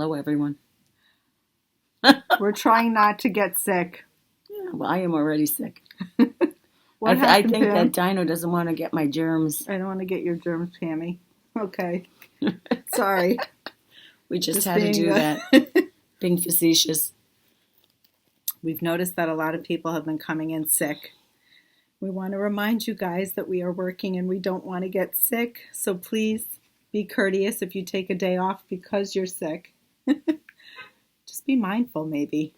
Hello, everyone. We're trying not to get sick. Yeah, well, I am already sick. What I happened, think Pam? that Dino doesn't want to get my germs. I don't want to get your germs, Pammy. Okay. Sorry. We just had to do that. Being facetious. We've noticed that a lot of people have been coming in sick. We want to remind you guys that we are working and we don't want to get sick. So please be courteous if you take a day off because you're sick. Just be mindful, maybe.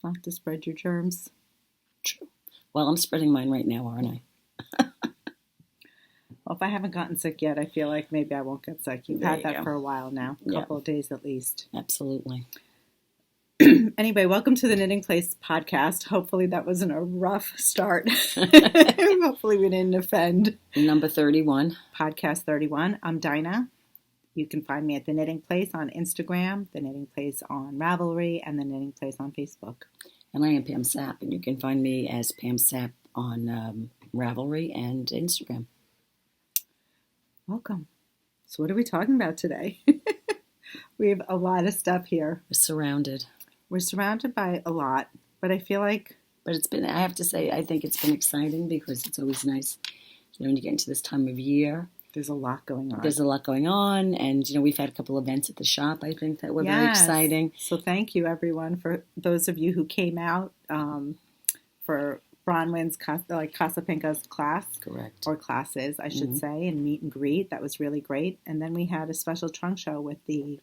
Not to spread your germs. True. Well, I'm spreading mine right now, aren't I? Well, if I haven't gotten sick yet, I feel like maybe I won't get sick. You've had that for a while now, a couple of days at least. Absolutely. Anyway, welcome to the Knitting Place podcast. Hopefully that wasn't a rough start. Hopefully we didn't offend. Number 31. Podcast 31. I'm Dinah. You can find me at The Knitting Place on Instagram, The Knitting Place on Ravelry, and The Knitting Place on Facebook. And I am pamsap, and you can find me as pamsap on Ravelry and Instagram. Welcome. So what are we talking about today? We have a lot of stuff here. We're surrounded. We're surrounded by a lot, but I feel like... But it's been, I have to say, I think it's been exciting because it's always nice, when you get into this time of year. There's a lot going on. There's a lot going on, and, we've had a couple events at the shop, I think, that were very exciting. So thank you, everyone, for those of you who came out for Bronwyn's Casa Pinka's class. Correct. Or classes, I should say, and meet and greet. That was really great. And then we had a special trunk show with the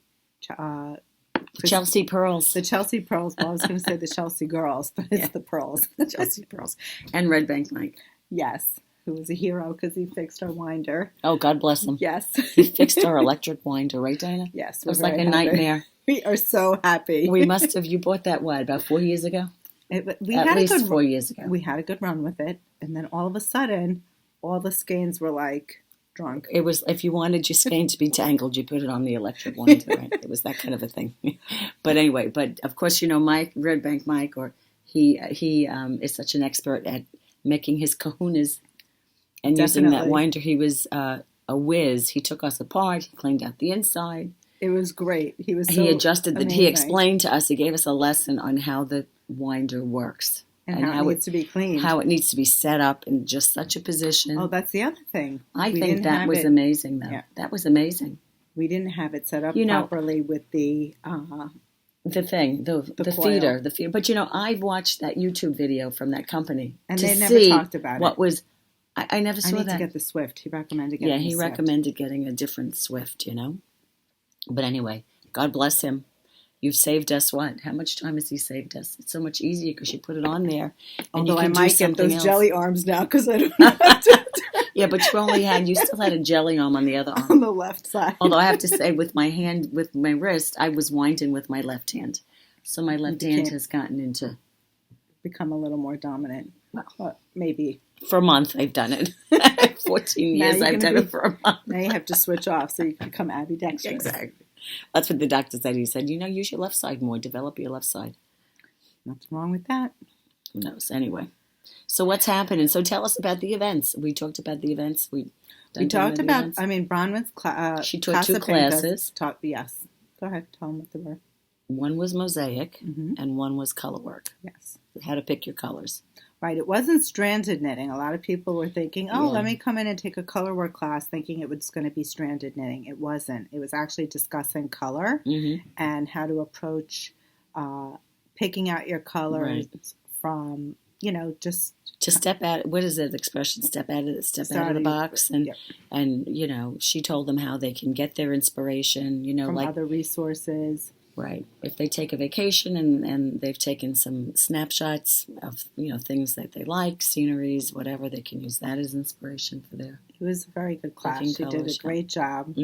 Chelsea Pearls. The Chelsea Pearls. Well, I was going to say the Chelsea Girls, but it's the Pearls. The Chelsea Pearls. And Red Bank Mike. Yes, who was a hero because he fixed our winder. Oh, God bless him. Yes. He fixed our electric winder, right, Dinah? Yes. It was like a nightmare. We are so happy. We must have, you bought that, about 4 years ago? At least 4 years ago. We had a good run with it. And then all of a sudden, all the skeins were like drunk. It was, if you wanted your skein to be tangled, you put it on the electric winder, right? It was that kind of a thing. But anyway, of course, Mike, Red Bank Mike, he is such an expert at making his kahunas and using that winder. He was a whiz. He took us apart. He cleaned out the inside. It was great. He adjusted he explained to us, he gave us a lesson on how the winder works. And how it needs to be cleaned. How it needs to be set up in just such a position. Oh, that's the other thing. I think that was amazing, though. Yeah. That was amazing. We didn't have it set up properly with the thing, the feeder. But, I've watched that YouTube video from that company. And they never talked about what was... I never saw that. I need to get the Swift. He recommended getting he recommended getting a different Swift, But anyway, God bless him. You've saved us what? How much time has he saved us? It's so much easier because you put it on there. And although I might get those jelly arms now because I don't know how to Yeah, but you still had a jelly arm on the other arm. On the left side. Although I have to say with my wrist, I was winding with my left hand. So my left hand has gotten into... Become a little more dominant. Well, maybe. For a month I've done it. 14 years I've done it for a month. Now you have to switch off so you can become ambidextrous. Exactly. That's what the doctor said. He said, use your left side more. Develop your left side. Nothing wrong with that. Who knows? Anyway. So what's happening? So tell us about the events. We talked about the events. We talked about, Bronwyn's class. She taught 2 classes. Yes. Go ahead. Tell them what they were. One was mosaic and one was color work. Yes. How to pick your colors. Right. It wasn't stranded knitting. A lot of people were thinking, let me come in and take a color work class thinking it was going to be stranded knitting. It wasn't. It was actually discussing color and how to approach picking out your colors from, just... To step out, what is the expression? Step out of the box. And she told them how they can get their inspiration, from other resources. Right. If they take a vacation and they've taken some snapshots of, things that they like, sceneries, whatever, they can use that as inspiration for their... It was a very good class. She did a great job.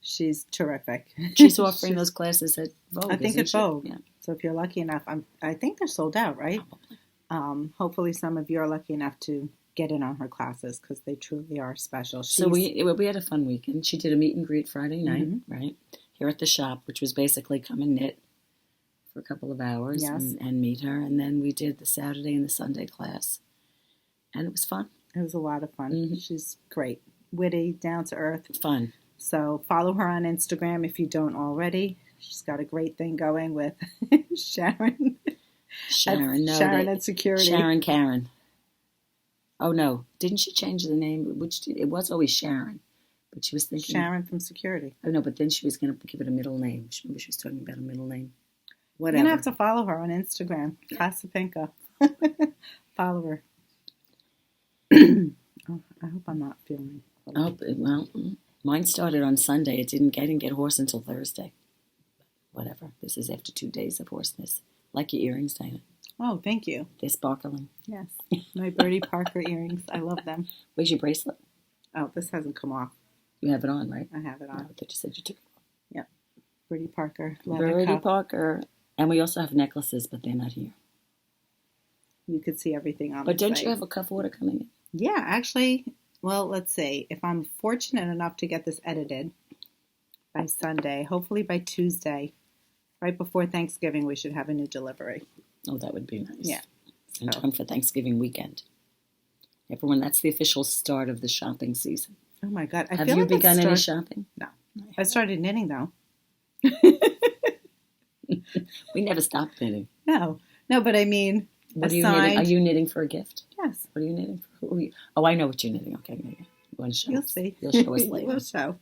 She's terrific. She's offering those classes at Vogue. I think at Vogue. Yeah. So if you're lucky enough, I think they're sold out, right? Probably. Hopefully some of you are lucky enough to get in on her classes because they truly are special. So we had a fun weekend. She did a meet and greet Friday night, right? Here at the shop, which was basically come and knit for a couple of hours and meet her. And then we did the Saturday and the Sunday class. And it was fun. It was a lot of fun. She's great. Witty, down to earth. Fun. So follow her on Instagram if you don't already. She's got a great thing going with Sharon. Sharon at Security. Sharon Karen. Oh no, didn't she change the name? It was always Sharon, but she was thinking Sharon from Security. Oh no, but then she was going to give it a middle name. Remember, she was talking about a middle name. Whatever. You're gonna have to follow her on Instagram. Casa Pinka. Follow her. Oh, I hope I'm not feeling. Oh well, mine started on Sunday. I didn't get hoarse until Thursday. Whatever. This is after 2 days of hoarseness. Like your earrings, Diana. Oh, thank you. They're sparkling. Yes, my Birdie Parker earrings. I love them. Where's your bracelet? Oh, this hasn't come off. You have it on, right? I have it on. I thought you said you took it off. Yep. Birdie Parker. Leather Birdie cuff. Parker. And we also have necklaces, but they're not here. You could see everything on But the don't site. you have a cuff order coming in? Yeah, actually, well, let's see. If I'm fortunate enough to get this edited by Sunday, hopefully by Tuesday, right before Thanksgiving, we should have a new delivery. Oh, that would be nice. Yeah. In time for Thanksgiving weekend. Everyone, that's the official start of the shopping season. Oh my God. Have you begun any shopping? No. I started knitting though. We never stopped knitting. No, but I mean, What are you knitting? Are you knitting for a gift? Yes. What are you knitting for? Who are you? Oh, I know what you're knitting. Okay, yeah. You want to show You'll us? see. You'll show us later.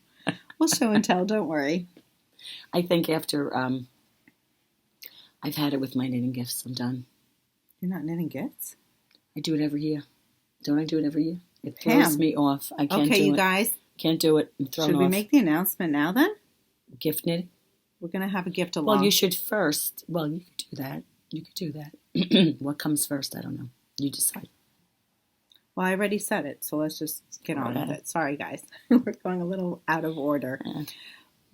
We'll show and tell. Don't worry. I think after I've had it with my knitting gifts, I'm done. You're not knitting gifts? I do it every year. Don't I do it every year? It Pam. throws me off. I can't do it. Okay, you guys. Can't do it. I'm thrown Should we off. make the announcement now then? Gift knitting? We're going to have a gift along. Well, you should first. Well, you could do that. You could do that. What comes first? I don't know. You decide. Well, I already said it, so let's just get on Right. with it. Sorry, guys. We're going a little out of order.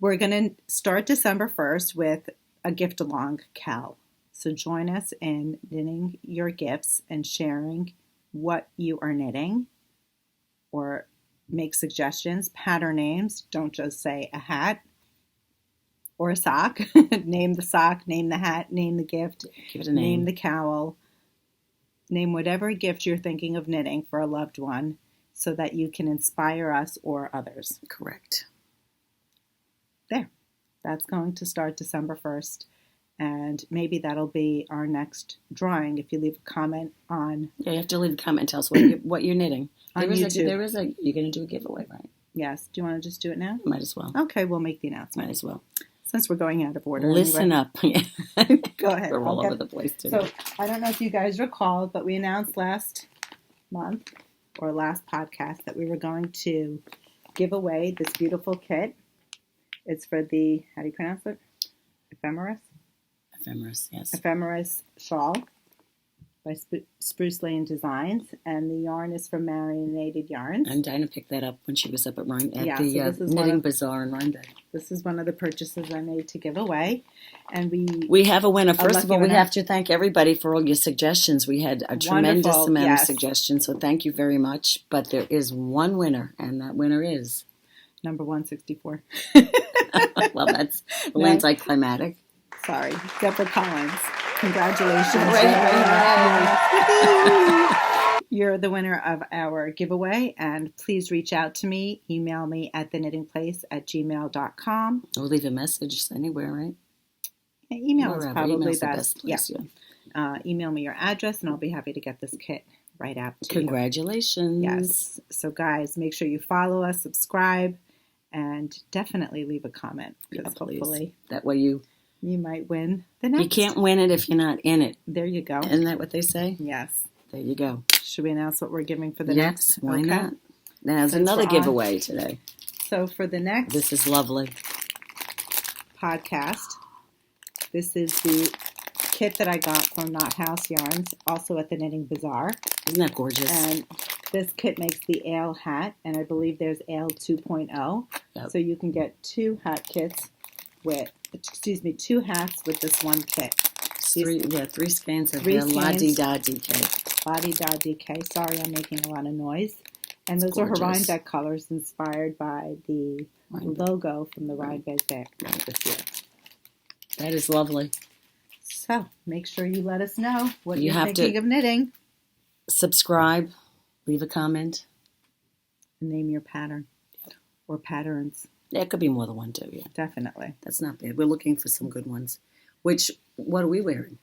We're going to start December 1st with a gift along KAL. So join us in knitting your gifts and sharing what you are knitting, or make suggestions, pattern names. Don't just say a hat or a sock. Name the sock, name the hat, name the gift, Give it a name. name the cowl. Name whatever gift you're thinking of knitting for a loved one so that you can inspire us or others. Correct. There. That's going to start December 1st. And maybe that'll be our next drawing if you leave a comment on... Yeah, you have to leave a comment and tell us what you're knitting. On YouTube. You're going to do a giveaway, right? Yes. Do you want to just do it now? Might as well. Okay, we'll make the announcement. Might as well. Since we're going out of order. Listen anyway. up. Go ahead. We're all over the place today. So, I don't know if you guys recall, but we announced last month or last podcast that we were going to give away this beautiful kit. It's for the, how do you pronounce it? Ephemeris? Ephemeris, yes. Ephemeris Shawl by Spruce Lane Designs. And the yarn is from Marinated Yarns. And Dinah picked that up when she was up at Yeah, so this is Knitting Bazaar in Rhinebeck. This is one of the purchases I made to give away. And we have a winner. First of all, we winner. have to thank everybody for all your suggestions. We had a tremendous Wonderful, amount yes. of suggestions, so thank you very much. But there is one winner, and that winner is... number 164. Well, that's a little anticlimactic. Sorry, Deborah Collins. Congratulations. You're the winner of our giveaway, and please reach out to me. Email me at theknittingplace@gmail.com. Or leave a message anywhere, right? Email is Wherever. probably Email's the best. place, yeah. Email me your address, and I'll be happy to get this kit right out to Congratulations. you. Yes. So, guys, make sure you follow us, subscribe, and definitely leave a comment, because hopefully that way you might win the next. You can't win it if you're not in it. There you go. Isn't that what they say? Yes. There you go. Should we announce what we're giving for the Yes, next? why Okay. not? There's Since another we're on- giveaway today. So for the next This is lovely. podcast, this is the kit that I got from Knot House Yarns, also at the Knitting Bazaar. Isn't that gorgeous? And this kit makes the Ale hat, and I believe there's Ale 2.0. Yep. So you can get two hats with this one kit. Three skeins of Three the La skeins. Di Da DK. Body Da DK. Sorry, I'm making a lot of noise. And those gorgeous. are her Rhinebeck colors inspired by the logo from the Rhinebeck this year. That is lovely. So make sure you let us know what You you're have thinking to- of knitting. Subscribe. Leave a comment. Name your pattern or patterns. Yeah, it could be more than one, too. Yeah, Definitely. that's not bad. We're looking for some good ones. What are we wearing?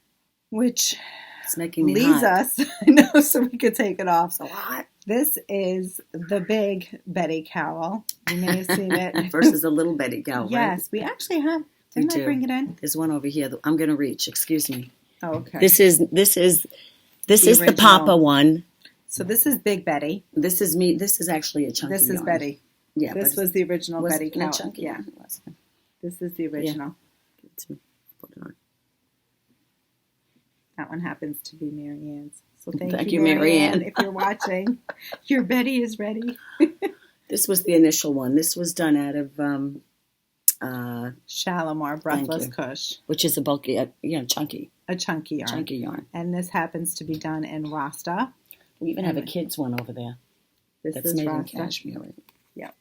Which It's making me leads hot. us, I know, so we could take it off. So hot. This is the big Betty Cowl. You may have seen it. Versus a little Betty Cowl, right? Yes, we actually have. Didn't I bring it in? There's one over here that I'm going to reach. Excuse me. Oh, okay. This is the Papa one. So this is Big Betty. This is me. This is actually a chunky This is yarn. Betty. Yeah, this was the original Betty Cowl. Chunky? Yeah, It was. this is the original. Yeah. Give it to me. Put it on. That one happens to be Mary Ann's. So Thank you, you, Mary Ann. If you're watching, your Betty is ready. This was the initial one. This was done out of Shalimar Breathless Cush, which is a bulky, chunky. A chunky yarn. Chunky yarn. And this happens to be done in Rasta. We even have a kids one over there. This That's is made Rasta. in cashmere. Right? Yep.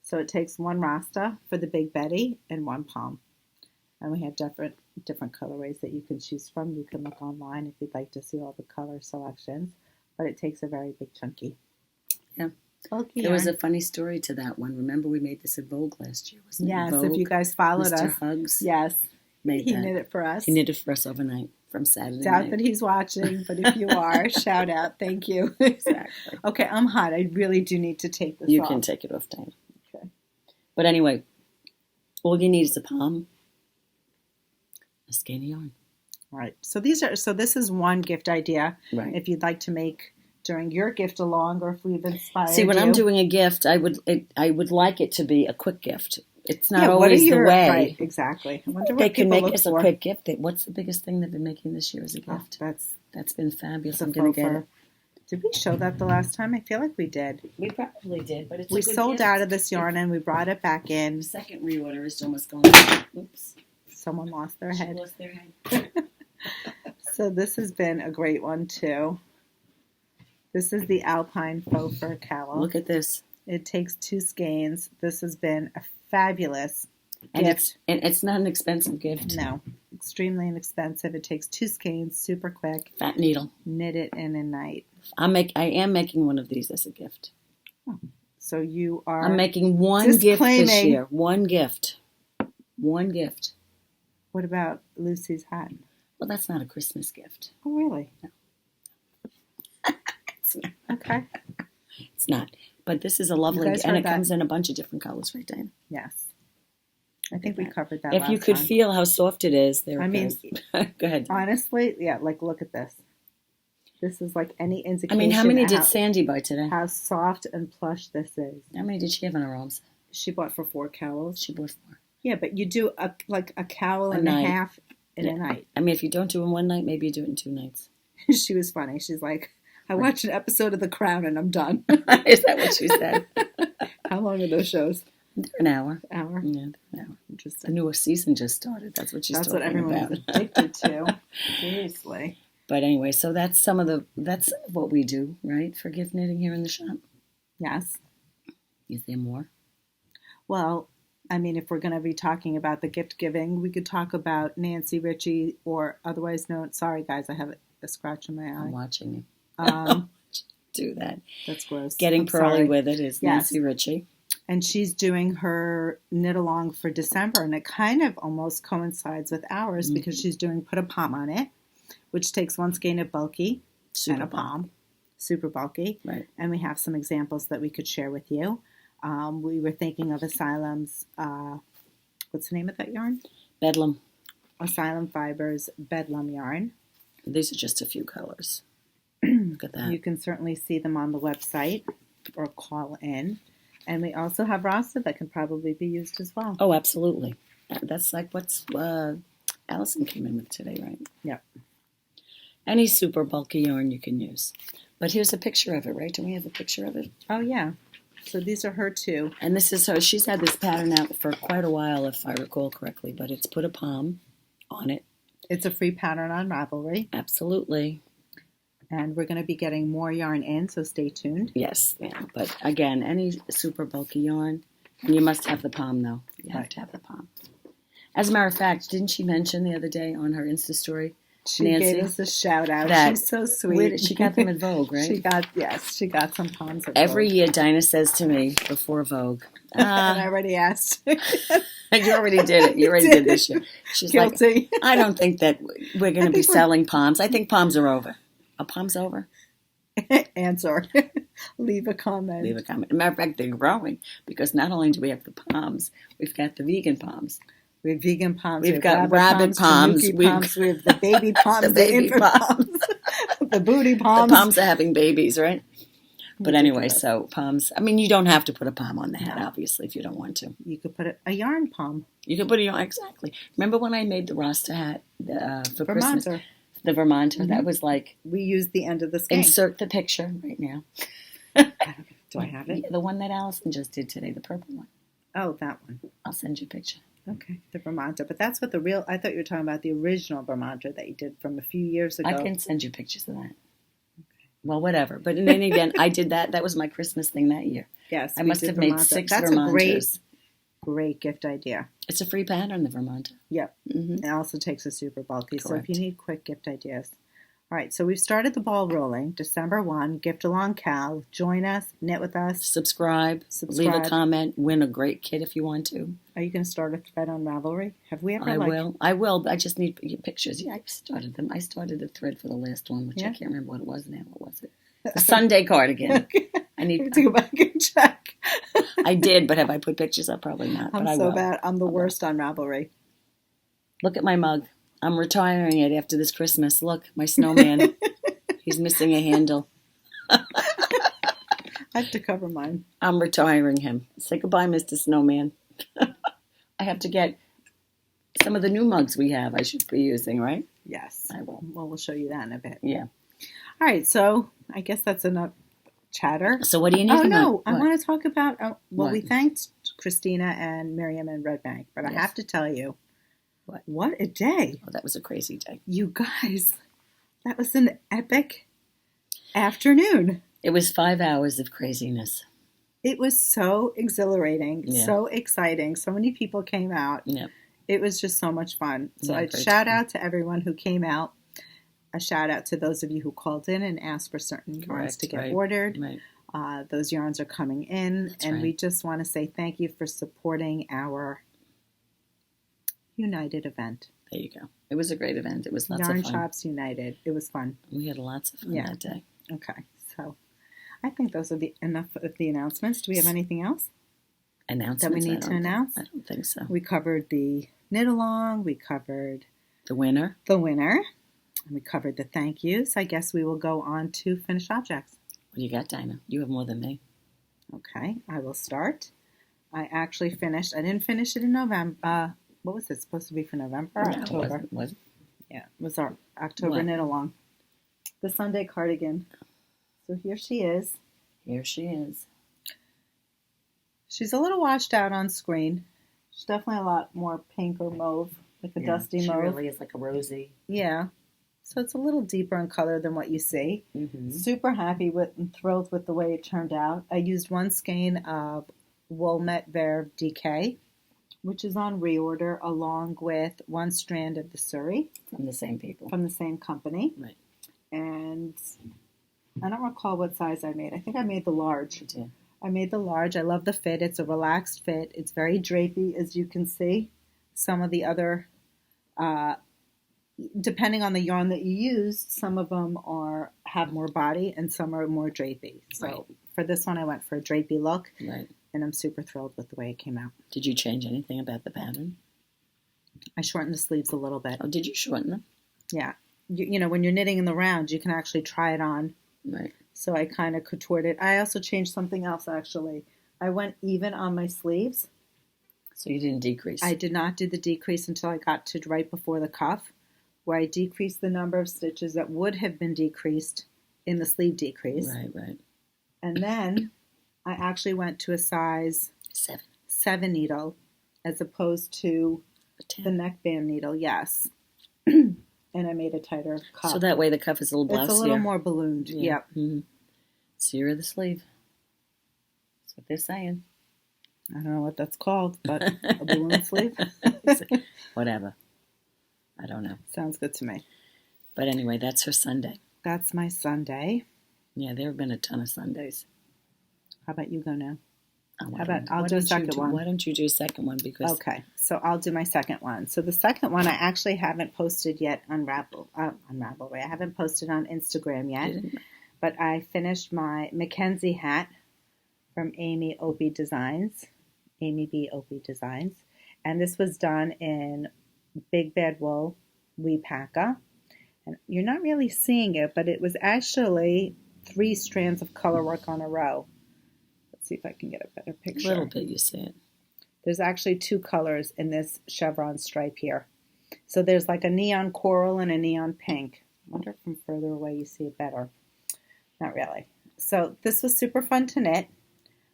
So it takes one Rasta for the Big Betty and one palm. And we have different colorways that you can choose from. You can look online if you'd like to see all the color selections. But it takes a very big chunky. Yeah. Bulky There was yarn. a funny story to that one. Remember we made this at Vogue last year, wasn't it? Yes, Vogue? if you guys followed Mr. us. Hugs Yes. made He that. knit it for us. He knit it for us overnight from Saturday Doubt night. that he's watching, but if you are, shout out. Thank you. Exactly. Okay, I'm hot. I really do need to take this You off. can take it off, Diane. Okay. But anyway, all you need is a palm, a skein of yarn. Right. So this is one gift idea. Right. If you'd like to make during your gift along, or if we've inspired See, when you. I'm doing a gift, I would like it to be a quick gift. It's not what always are your, the way. Right, exactly. I wonder what They can people make look us a for. quick gift. What's the biggest thing they've been making this year as a Oh, gift? that's been fabulous. the I'm going to get faux it. fur. Did we show that the last time? I feel like we did. We probably did, but it's We a good sold gift. out of this yarn and we brought it back in. The second reorder is almost going. Oops. Someone lost their She head. lost their head. So this has been a great one too. This is the Alpine Faux Fur Cowl. Look at this. It takes 2 skeins. This has been a fabulous And gift. it's not an expensive gift. No, extremely inexpensive. It takes 2 skeins, super quick. Fat needle. Knit it in a night. I am making one of these as a gift. So you are. I'm making one gift this disclaiming- year. One gift. One gift. What about Lucy's hat? Well, that's not a Christmas gift. Oh, really? It's not. Okay. It's not. But this is a lovely, You guys and heard it that? comes in a bunch of different colors, right, Diane? Yes. I think we covered that. If you last could time. feel how soft it is, there I it mean, goes. Go ahead. honestly, yeah. Like, look at this. This is like any I indication. mean, how many did how, Sandy buy today? how soft and plush this is. How many did she have in her arms? She bought for 4 cowls. She bought 4. Yeah, but you do a cowl A and night. a half in Yeah. a night. I mean, if you don't do it in one night, maybe you do it in 2 nights. She was funny. She's like, I watched an episode of The Crown and I'm done. Is that what she said? How long are those shows? They're an hour. Hour. Yeah, they're an hour. The Interesting. newest season just started. That's what she's That's talking what everyone about. is addicted to. Seriously. But anyway, so that's some of what we do, right, for gift knitting here in the shop. Yes. Is there more? Well, I mean, if we're going to be talking about the gift giving, we could talk about Nancy Ricci, or otherwise known. Sorry, guys, I have a scratch in my I'm eye. watching you Um, do that. that's gross. Getting I'm pearly sorry. with it is Yes. Nancy Ricci. And she's doing her knit along for December, and it kind of almost coincides with ours because she's doing Put a Palm on It, which takes 1 skein of bulky and a palm, super bulky. Right. And we have some examples that we could share with you. We were thinking of Asylum's, what's the name of that yarn? Bedlam. Asylum Fibers Bedlam yarn. These are just a few colors. Look at that. You can certainly see them on the website or call in. And we also have Rasta that can probably be used as well. Oh, absolutely. That's like what's Allison came in with today, right? Yep. Any super bulky yarn you can use. But here's a picture of it, right? Do we have a picture of it? Oh, yeah. So these are her too. And this is her. She's had this pattern out for quite a while, if I recall correctly. But it's Put a Palm on it. It's a free pattern on Ravelry. Absolutely. And we're going to be getting more yarn in, so stay tuned. Yes. Yeah. But again, any super bulky yarn. And you must have the palm, though. You have Right. to have the palm. As a matter of fact, didn't she mention the other day on her Insta story She Nancy, gave us a shout out. She's so sweet. She got them at Vogue, right? She got some palms at Every Vogue. year, Dinah says to me before Vogue, and I already asked. You already did it. You already did this year. She's Guilty. like, I don't think that we're going to be selling palms. I think palms are over. Are palms over? Answer. Leave a comment. Leave a comment. As a matter of fact, they're growing because not only do we have the palms, we've got the vegan palms. We have vegan palms. We've got rabbit palms. We have the baby palms. The baby palms. The booty palms. The palms are having babies, right? But anyway, so palms. I mean, you don't have to put a palm on the head, obviously, if you don't want to. You could put a yarn palm. You could put a yarn, exactly. Remember when I made the Rasta hat for Christmas? Vermonter. The Vermonter. That was like... We used the end of the skein. Insert the picture right now. Do I have it? Yeah, the one that Allison just did today, the purple one. Oh, that one. I'll send you a picture. Okay, the Vermonter. But that's what I thought you were talking about the original Vermonter that you did from a few years ago. I can send you pictures of that. Okay. Well, whatever. But then again, I did that. That was my Christmas thing that year. Yes. I must have made 6 Vermonters. That's a great gift idea. It's a free pattern, the Vermonter. Yep. Mm-hmm. It also takes a super bulky. Correct. So if you need quick gift ideas. All right, so we've started the ball rolling. December 1, gift A Long KAL. Join us, knit with us. Subscribe. Leave a comment. Win a great kit if you want to. Are you going to start a thread on Ravelry? Have we ever? I will. I just need pictures. Yeah, I started them. I started a thread for the last one, which I can't remember what it was now. What was it? The Sunday cardigan. I need to go back and check. I did, but have I put pictures up? Probably not. I'm but so bad. I'm the worst on Ravelry. Look at my mug. I'm retiring it after this Christmas. Look, my snowman. He's missing a handle. I have to cover mine. I'm retiring him. Say goodbye, Mr. Snowman. I have to get some of the new mugs we have I should be using, right? Yes. I will. Well, we'll show you that in a bit. Yeah. All right, so I guess that's enough chatter. So what do you need? Oh, no. I want to talk about, What? We thanked Christina and Miriam and Red Bank, but I have to tell you, what a day. Oh, that was a crazy day. You guys, that was an epic afternoon. It was 5 hours of craziness. It was so exhilarating, so exciting. So many people came out. Yeah. It was just so much fun. So I'd shout out to everyone who came out. A shout out to those of you who called in and asked for certain yarns to get ordered. Right. Those yarns are coming in. And we just want to say thank you for supporting our United event. There you go. It was a great event. It was lots of Yarn fun. Shops United. It was fun. We had lots of fun that day. Okay. So I think those are enough of the announcements. Do we have anything else? Announcements? That we need to announce? I don't think so. We covered the knit along. We covered the winner. And we covered the thank yous. I guess we will go on to finished objects. What do you got, Dinah? You have more than me. Okay. I will start. I actually finished. I didn't finish it in November. What was it supposed to be for November or October? Was it? Yeah, it was our October knit along. The Sunday cardigan. So here she is. Here she is. She's a little washed out on screen. She's definitely a lot more pink or mauve, like a dusty mauve. She really is like a rosy. Yeah. So it's a little deeper in color than what you see. Mm-hmm. Super happy with and thrilled with the way it turned out. I used one skein of Wilmette Verve DK, which is on reorder, along with one strand of the Surrey. From the same people. From the same company. Right. And I don't recall what size I made. I think I made the large. You did. I made the large. I love the fit. It's a relaxed fit. It's very drapey, as you can see. Some of the other, depending on the yarn that you used, some of them have more body and some are more drapey. So for this one, I went for a drapey look. Right. And I'm super thrilled with the way it came out. Did you change anything about the pattern? I shortened the sleeves a little bit. Oh, did you shorten them? Yeah. You know, when you're knitting in the round, you can actually try it on. Right. So I kind of contoured it. I also changed something else, actually. I went even on my sleeves. So you didn't decrease? I did not do the decrease until I got to right before the cuff, where I decreased the number of stitches that would have been decreased in the sleeve decrease. Right. And then I actually went to a size 7 needle as opposed to the neckband needle, yes. And I made a tighter cuff. So that way the cuff is a little blousier. It's a little more ballooned, yep. Mm-hmm. Sear the sleeve. That's what they're saying. I don't know what that's called, but a balloon sleeve? Whatever. I don't know. Sounds good to me. But anyway, that's her Sunday. That's my Sunday. Yeah, there have been a ton of Sundays. How about you go now? How about I'll do a second one? Why don't you do a second one? Because okay, so I'll do my second one. So the second one I actually haven't posted yet on Ravelry. I haven't posted on Instagram yet, but I finished my McKenzie hat from Amy Opie Designs, Amy B Opie Designs, and this was done in Big Bad Wool Weepaca, and you're not really seeing it, but it was actually 3 strands of color work on a row. See if I can get a better picture. A little bit, you see it. There's actually 2 colors in this chevron stripe here. So there's like a neon coral and a neon pink. I wonder if from further away you see it better. Not really. So this was super fun to knit.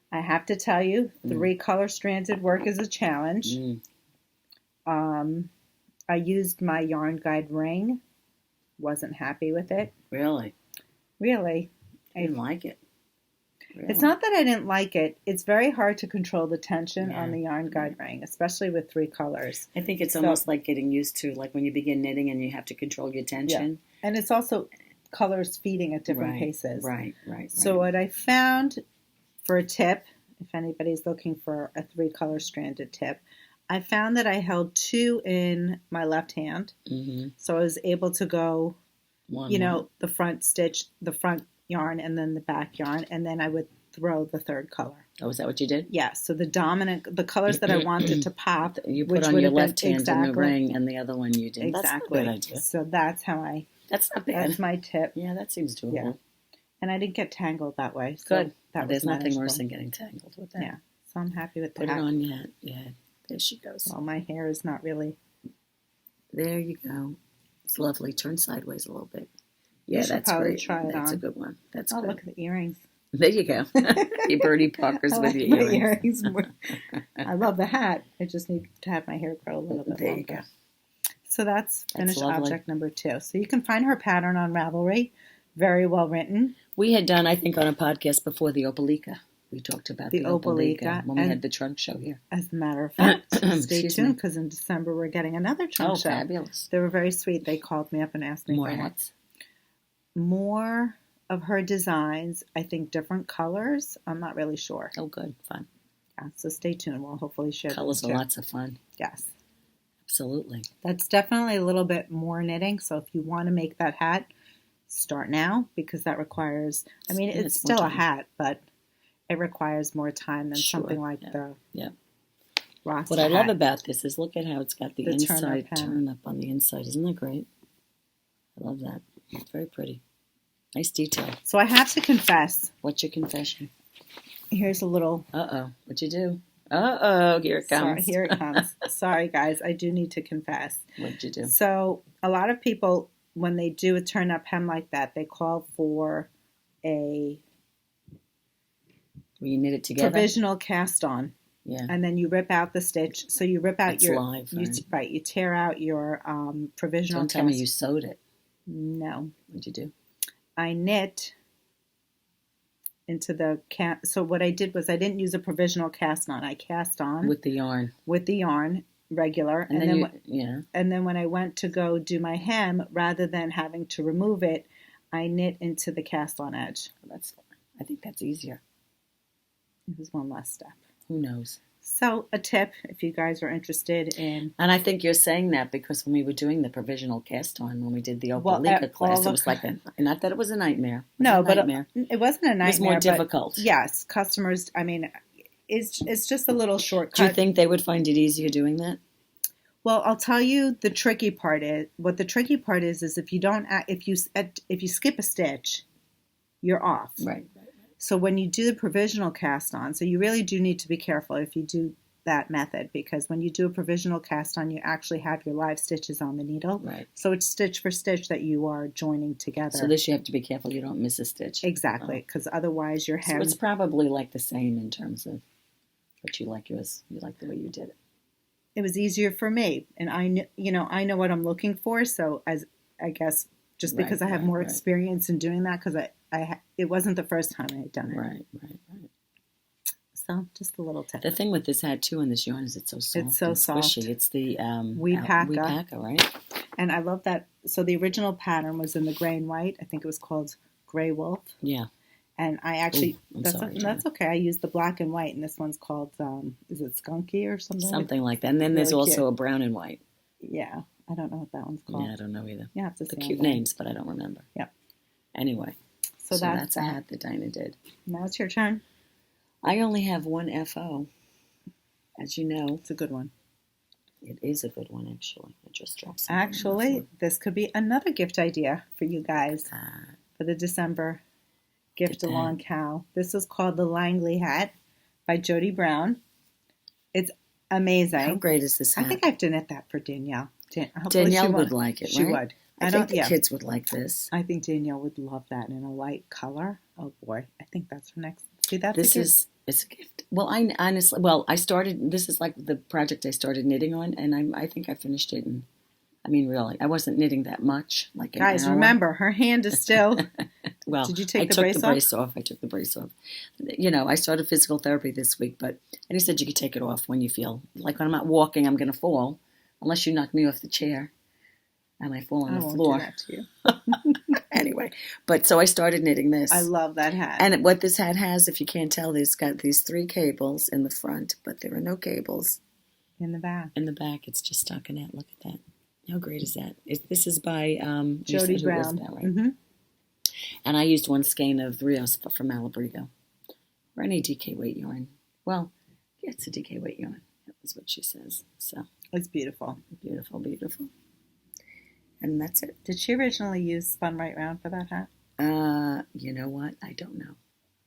I have to tell you, 3 color stranded work is a challenge. I used my yarn guide ring. Wasn't happy with it. Really? Really. I didn't like it. Really? It's not that I didn't like it. It's very hard to control the tension on the yarn guide ring, especially with 3 colors. I think it's almost like getting used to, like when you begin knitting and you have to control your tension. Yeah. And it's also colors feeding at different paces. Right. So what I found for a tip, if anybody's looking for a 3 color stranded tip, I found that I held 2 in my left hand. So I was able to go, the front stitch, the front yarn and then the back yarn, and then I would throw the 3rd color. Oh, is that what you did? Yeah, so the colors that I wanted to pop, you put on your left hand in the ring, and the other one you did. Exactly. That's a good idea. So that's how That's not bad. That's my tip. Yeah, that seems doable. Yeah. And I didn't get tangled that way. So good. There's nothing worse than getting tangled with that. Yeah, so I'm happy with that. Put it on your head. Yeah, there she goes. Well, my hair is not really... There you go. It's lovely. Turn sideways a little bit. Yeah, that's great. That's a good one. That's good. Look at the earrings. There you go. You birdie Parkers with your earrings. I love the hat. I just need to have my hair grow a little bit there longer. You go. So that's finished object number 2. So you can find her pattern on Ravelry. Very well written. We had done, I think, on a podcast before the Opalica. We talked about the Opalica when we had the trunk show here. As a matter of fact, stay tuned because in December we're getting another trunk show. Oh, fabulous. They were very sweet. They called me up and asked me more hats. More of her designs, I think different colors. I'm not really sure. Oh, good. Fun. Yeah, so stay tuned. We'll hopefully share colors are lots of fun. Yes. Absolutely. That's definitely a little bit more knitting. So if you want to make that hat, start now because that requires, it's still a hat, but it requires more time than something like the Rasta What I love about this is look at how it's got the inside turn up on the inside. Isn't that great? I love that. It's very pretty. Nice detail. So I have to confess. What's your confession? Here's a little... Uh-oh. What'd you do? Uh-oh. Here it comes. Sorry, here it comes. Sorry, guys. I do need to confess. What'd you do? So a lot of people, when they do a turn-up hem like that, they call for a... Will you knit it together? Provisional cast-on. Yeah. And then you rip out the stitch. So you rip out live, right? You tear out your provisional Don't tell me you sewed it. No. What'd you do? I knit into the so what I did was I didn't use a provisional cast on. I cast on with the yarn regular, and then when I went to go do my hem, rather than having to remove it, I knit into the cast on edge. I think that's easier. It was one less step. Who knows? So a tip, if you guys are interested in... And I think you're saying that because when we were doing the provisional cast on, when we did the Opalica class, it was like not that it was a nightmare. It wasn't a nightmare. It was more difficult. Yes, customers, it's just a little shortcut. Do you think they would find it easier doing that? Well, I'll tell you the tricky part is, if you skip a stitch, you're off. Right. So when you do the provisional cast on, so you really do need to be careful if you do that method, because when you do a provisional cast on, you actually have your live stitches on the needle. Right. So it's stitch for stitch that you are joining together. So this you have to be careful you don't miss a stitch. Exactly, because otherwise your hem... So it's probably like the same in terms of what you like. You like the way you did it. It was easier for me, and I know what I'm looking for. So I guess just because I have more experience in doing that, because it wasn't the first time I had done it. Right. So just a little tip. The thing with this hat too and this yarn is it's so soft. It's so and soft. squishy. It's the Weepaca, right? And I love that. So the original pattern was in the gray and white. I think it was called Gray Wolf. Yeah. And I actually, sorry, that's okay. I used the black and white, and this one's called, is it Skunky or something? Something like that. And then there's also a brown and white. Yeah. I don't know what that one's called. Yeah, I don't know either. You have to the see cute names, but I don't remember. Yep. Anyway. So that's a hat that Dinah did. Now it's your turn. I only have one FO. As you know. It's a good one. It is a good one, actually. I just dropped some. Actually, this could be another gift idea for you guys for the December gift A Long KAL. This is called the Langley hat by Jodi Brown. It's amazing. How great is this hat? I think I have to knit that for Danielle. Danielle would like it, She right? would. I think the kids would like this. I think Danielle would love that in a light color. Oh boy, I think that's her next. See, that's it's a gift. Well, I honestly, I started. This is like the project I started knitting on, and I think I finished it. And I mean, really, I wasn't knitting that much. Like guys, remember, her hand is still. Well, did you take I the took brace the brace off? I took the brace off. You know, I started physical therapy this week, and he said you could take it off when you feel like when I'm not walking, I'm going to fall, unless you knock me off the chair. And I fall on the floor. I won't do that to you. Anyway, so I started knitting this. I love that hat. And what this hat has, if you can't tell, it's got these 3 cables in the front, but there are no cables in the back. In the back, it's just stockinette. Look at that. How great is that? This is by Jodi Brown. That, right? Mm-hmm. And I used one skein of Rios from Malabrigo, or any DK weight yarn. Well, yeah, it's a DK weight yarn. That was what she says. So it's beautiful, beautiful, beautiful. And that's it. Did she originally use spun right round for that hat? You know what? I don't know.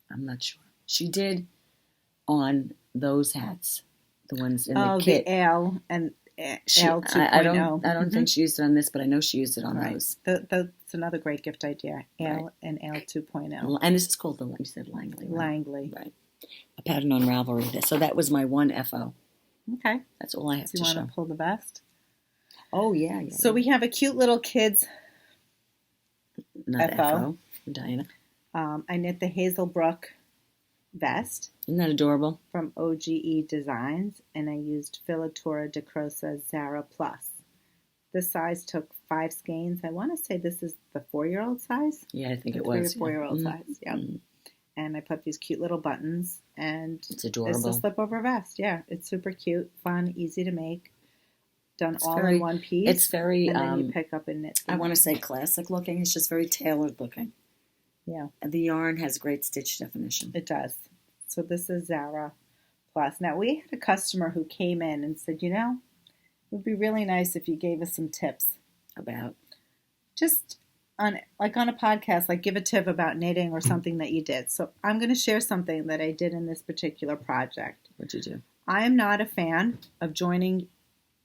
I'm not sure. She did on those hats, the ones in the kit. The L and L 2.0. I don't think she used it on this, but I know she used it on those. That's another great gift idea. L and L 2.0. And this is called you said Langley. Right? Langley. Right. A pattern on Ravelry. So that was my one FO. Okay. That's all I have to show. Do you want to pull the vest? Oh, yeah. So we have a cute little kids Not FO. Diana. I knit the Hazelbrook vest. Isn't that adorable? From OGE Designs, and I used Filatura de Crosa Zara Plus. This size took 5 skeins. I want to say this is the 4-year-old size. Yeah, I think it was. 3 or 4-year-old size, yeah. Mm-hmm. And I put these cute little buttons, and it's adorable. It's a slip-over vest. Yeah, it's super cute, fun, easy to make. Done in one piece. It's very, and then you pick up and knit. I want to say classic looking. It's just very tailored looking. Yeah. And the yarn has great stitch definition. It does. So this is Zara Plus. Now, we had a customer who came in and said, it would be really nice if you gave us some tips. About? Just on a podcast, give a tip about knitting or something that you did. So I'm going to share something that I did in this particular project. What'd you do? I am not a fan of joining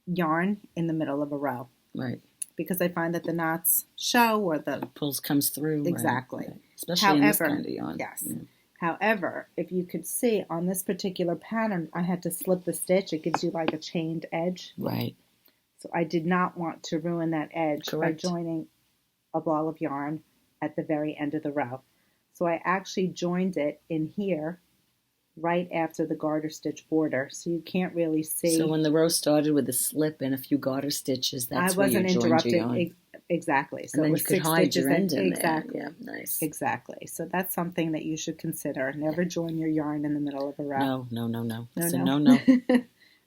yarn in the middle of a row. Right. Because I find that the knots show or the pulls comes through. Exactly. Right. Especially in this kind of yarn. Yes. Yeah. However, if you could see on this particular pattern, I had to slip the stitch. It gives you like a chained edge. Right. So I did not want to ruin that edge by joining a ball of yarn at the very end of the row. So I actually joined it in here right after the garter stitch border, so you can't really see. So when the row started with a slip and a few garter stitches, that's where you joined your yarn. Exactly. So and then it was you could 6 hide stitches your end in exactly. there. Yeah, nice. Exactly. So that's something that you should consider. Never join your yarn in the middle of a row. No. No.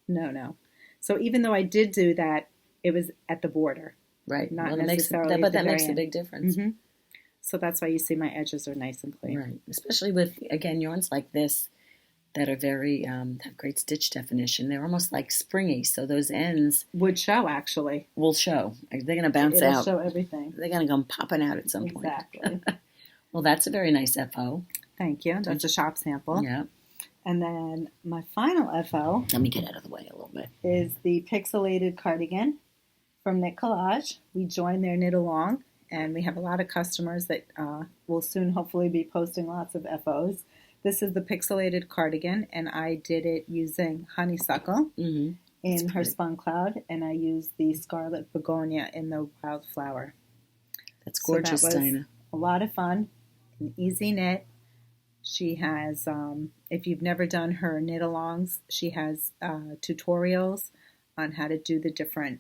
No. So even though I did do that, it was at the border. Right. Not necessarily but that makes a big difference. Mm-hmm. So that's why you see my edges are nice and clean. Right. Especially with, again, yarns like this that are very, have great stitch definition. They're almost like springy, so those ends... would show, actually. Will show. They're going to bounce It'll out. show everything. They're going to come popping out at some point. Exactly. Well, that's a very nice FO. Thank you. That's a shop sample. Yeah. And then my final FO... Let me get out of the way a little bit. ...is the Pixelated cardigan from Knit Collage. We joined their Knit Along, and we have a lot of customers that will soon hopefully be posting lots of FOs. This is the Pixelated cardigan, and I did it using honeysuckle in her spun cloud, and I used the scarlet begonia in the wildflower. That's gorgeous, so that was Dinah. a lot of fun, an easy knit, She has, if you've never done her knit-alongs, she has tutorials on how to do the different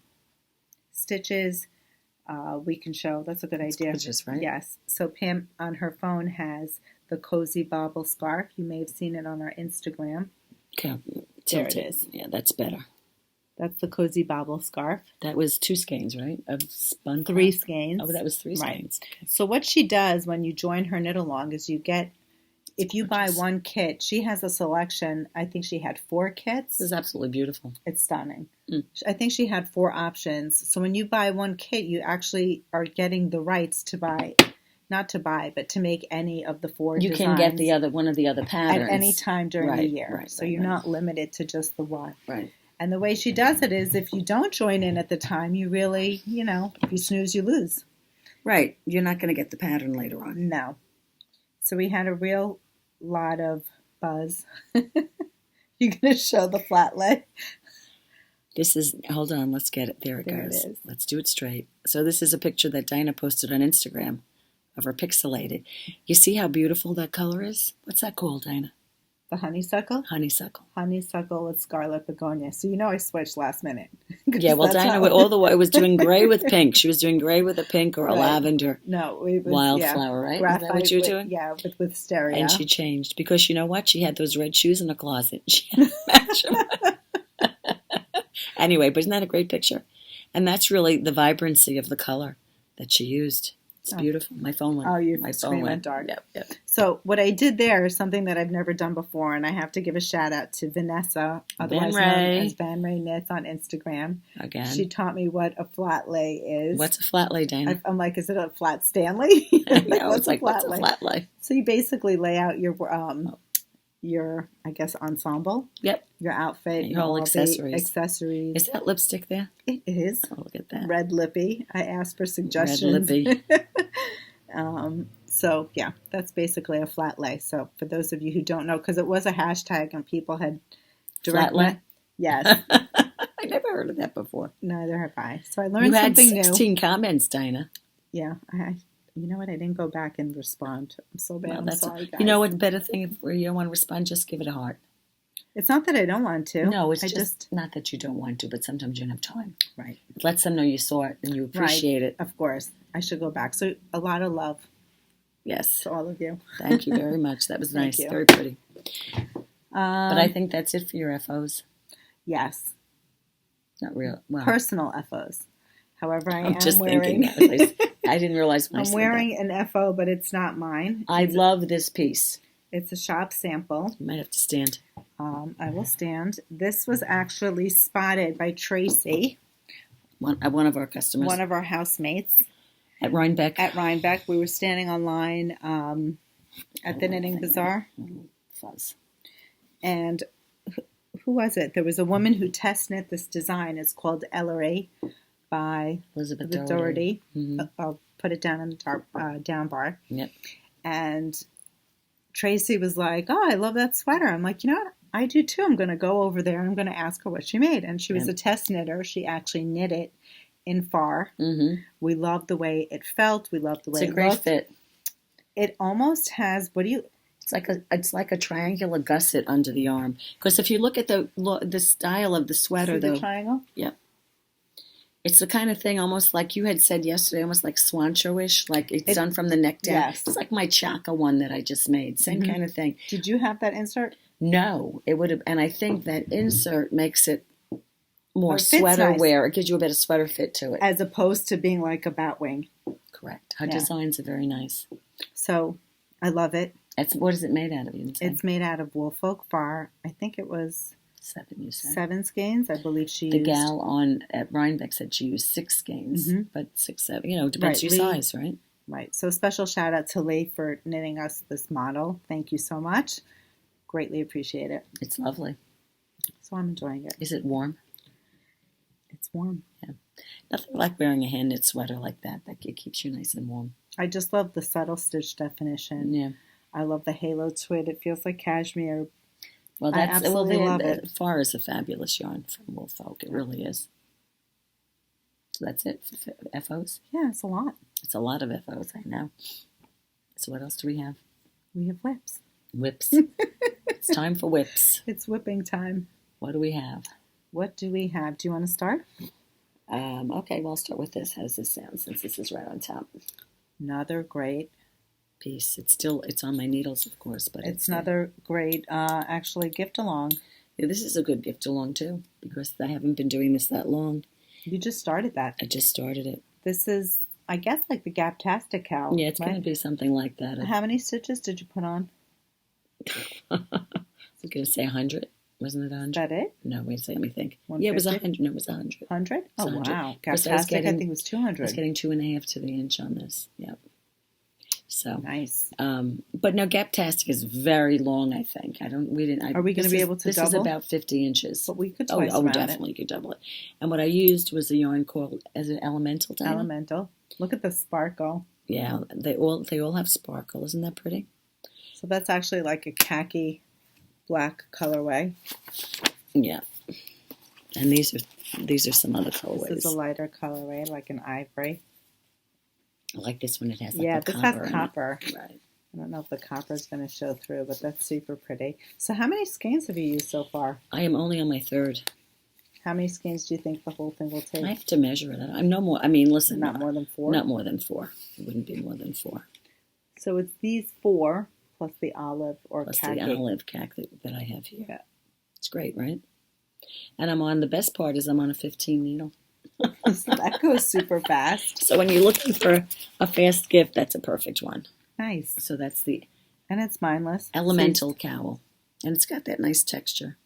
stitches. We can show. That's a good idea. Gorgeous, right? Yes. So Pam on her phone has the Cozy Bobble Scarf. You may have seen it on our Instagram. Okay. There it is. Yeah, that's better. That's the Cozy Bobble Scarf. That was 2 skeins, right? Of spun 3 skeins. Oh, that was 3 Right. skeins. Okay. So what she does when you join her knit-along is you get, if you buy one kit, she has a selection. I think she had 4 kits. This is absolutely beautiful. It's stunning. Mm. I think she had 4 options. So when you buy one kit, you actually are getting the rights to buy, not to buy, but to make any of the 4 You designs can get one of the other patterns. at any time during the year. Right, so you're not limited to just the one. Right. And the way she does it is if you don't join in at the time, you really, if you snooze, you lose. Right. You're not going to get the pattern later on. No. So we had a real lot of buzz. You're going to show the flat lay? This is, hold on, let's get it. There it goes. It is. Let's do it straight. So this is a picture that Dinah posted on Instagram of her Pixelated. You see how beautiful that color is? What's that called, Dinah? The honeysuckle? Honeysuckle. Honeysuckle with scarlet begonia. So I switched last minute. Yeah, well, Dinah all the way was doing gray with pink. She was doing gray with a pink or a lavender wildflower, right? Is that what you were doing? Yeah, with wisteria. And she changed because you know what? She had those red shoes in the closet. She had to match them. Anyway, but isn't that a great picture? And that's really the vibrancy of the color that she used. It's beautiful. My phone went. My phone went dark. Yep. So what I did there is something that I've never done before, and I have to give a shout out to Vanessa, otherwise known as Van Ray Knits on Instagram. Again, she taught me what a flat lay is. What's a flat lay, Dana? I'm like, is it a flat Stanley? What's a flat lay? So you basically lay out your I guess ensemble. Yep. Your outfit. Your whole accessories. Accessories. Is that lipstick there? It is. Oh, look at that. Red lippy. I asked for suggestions. Red lippy. So, yeah, that's basically a flat lay. So, for those of you who don't know, because it was a hashtag and people had flat lay? Yes. I never heard of that before. Neither have I. So, I learned something new. You had 16 comments, Dinah. Yeah. You know what? I didn't go back and respond. I'm so bad. I'm sorry, guys. You know what? Better thing if you don't want to respond, just give it a heart. It's not that I don't want to. No, it's just not that you don't want to, but sometimes you don't have time. Right. It lets them know you saw it and you appreciate it. Of course. I should go back. So a lot of love. Yes. To all of you. Thank you very much. That was nice. You. Very pretty. But I think that's it for your FOs. Yes. Not real. Well, personal FOs. However, I'm just wearing. I didn't realize when I'm wearing an FO, but it's not mine. I love this piece. It's a shop sample. You might have to stand. I will stand. This was actually spotted by Tracy. One of our customers. One of our housemates. At Rhinebeck. At Rhinebeck. We were standing online at the Knitting Bazaar. Fuzz. And who was it? There was a woman who test knit this design. It's called Ellery by Elizabeth Doherty. Mm-hmm. I'll put it down in the down bar. Yep. And Tracy was like, "Oh, I love that sweater." I'm like, you know what? I do too. I'm going to go over there and I'm going to ask her what she made. And she was a test knitter. She actually knit it in far. Mm-hmm. We loved the way it felt. We loved the way it looked. It's a great fit. It almost has, It's like a triangular gusset under the arm. Because if you look at the style of the sweater, the triangle? Yep. It's the kind of thing almost like you had said yesterday, almost like Swancho-ish, like it's done from the neck down. Yes. It's like my Chaka one that I just made. Same kind of thing. Did you have that insert? No. It would have, and I think that insert makes it more sweater wear. It gives you a better sweater fit to it. As opposed to being like a bat wing. Correct. Her designs are very nice. So, I love it. What is it made out of? It's made out of Woolfolk Far. I think it was 7, you said. 7 skeins, I believe she used. The gal at Rhinebeck said she used 6 skeins, but 6, 7, depends your size, right? Right. So special shout out to Lee for knitting us this model. Thank you so much. Greatly appreciate it. It's lovely. So I'm enjoying it. Is it warm? It's warm. Yeah. Nothing like wearing a hand knit sweater like that. It keeps you nice and warm. I just love the subtle stitch definition. Yeah. I love the halo twid. It feels like cashmere. Well, I absolutely love it. Far is a fabulous yarn from Woolfolk. It really is. So that's it for FOs? Yeah, it's a lot. It's a lot of FOs, I know. So what else do we have? We have whips. Whips. It's time for whips. It's whipping time. What do we have? What do we have? Do you want to start? Okay, well, I'll start with this. How does this sound since this is right on top? Another great piece. It's on my needles, of course, but it's another great, actually, gift along. Yeah, this is a good gift along, too, because I haven't been doing this that long. You just started that. I just started it. This is, I guess, like the Gaptastic Cowl. Yeah, it's going to be something like that. How many stitches did you put on? I was going to say 100. Wasn't it 100? Is that it? No, wait a second, let me think. 150? Yeah, it was 100. No, it was 100. 100? Oh, 100. wow. Gaptastic, I think it was 200. I was getting 2.5 to the inch on this. Yep. So nice. But no, Gaptastic is very long, I think. Are we going to be able to double? This is about 50 inches. But we could twice around definitely could double it. And what I used was a yarn called, is it Elemental? Diana? Elemental. Look at the sparkle. Yeah, they all have sparkle. Isn't that pretty? So that's actually like a khaki black colorway. Yeah. And these are some other colorways. This is a lighter colorway, like an ivory. I like this one. It has this has copper. Right. I don't know if the copper is going to show through, but that's super pretty. So how many skeins have you used so far? I am only on my third. How many skeins do you think the whole thing will take? I have to measure it. I'm no more. I mean, listen. Not more than 4? Not more than 4. It wouldn't be more than 4. So it's these 4 plus the olive or plus khaki. The olive khaki that I have here. Yeah. It's great, right? And the best part is I'm on a 15 needle. So that goes super fast. So when you're looking for a fast gift, that's a perfect one. Nice. So that's the... And it's mindless. Elemental Cowl. And it's got that nice texture.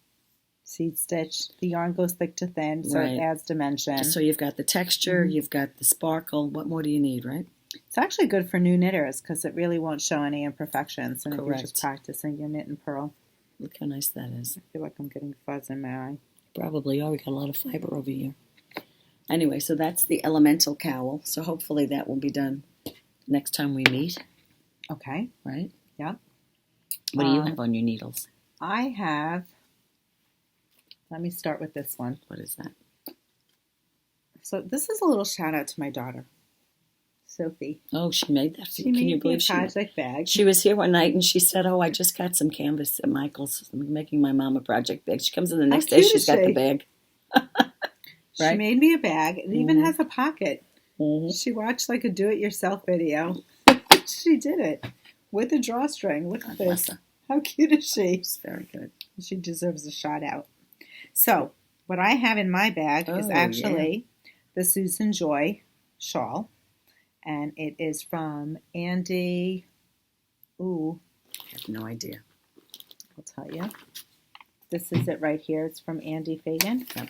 Seed stitch. The yarn goes thick to thin, so it adds dimension. So you've got the texture, you've got the sparkle. What more do you need, right? It's actually good for new knitters because it really won't show any imperfections. And if you're just practicing your knit and purl. Look how nice that is. I feel like I'm getting fuzz in my eye. Probably are. We got a lot of fiber over here. Anyway, so that's the Elemental Cowl. So hopefully that will be done next time we meet. Okay. Right? Yep. What do you have on your needles? I have... Let me start with this one. What is that? So this is a little shout out to my daughter, Sophie. Oh, she made that. Can you believe a project bag? She was here one night and she said, "Oh, I just got some canvas at Michael's. I'm making my mom a project bag." She comes in the next day. She's got the bag. Right? She made me a bag. It even has a pocket. Mm-hmm. She watched like a do-it-yourself video. She did it with a drawstring. Look at this. How cute is she? She's very good. She deserves a shout out. So, what I have in my bag is actually the Susan Joy shawl. And it is from Andee. Ooh. I have no idea. I'll tell you. This is it right here. It's from Andee Fagan. Yep.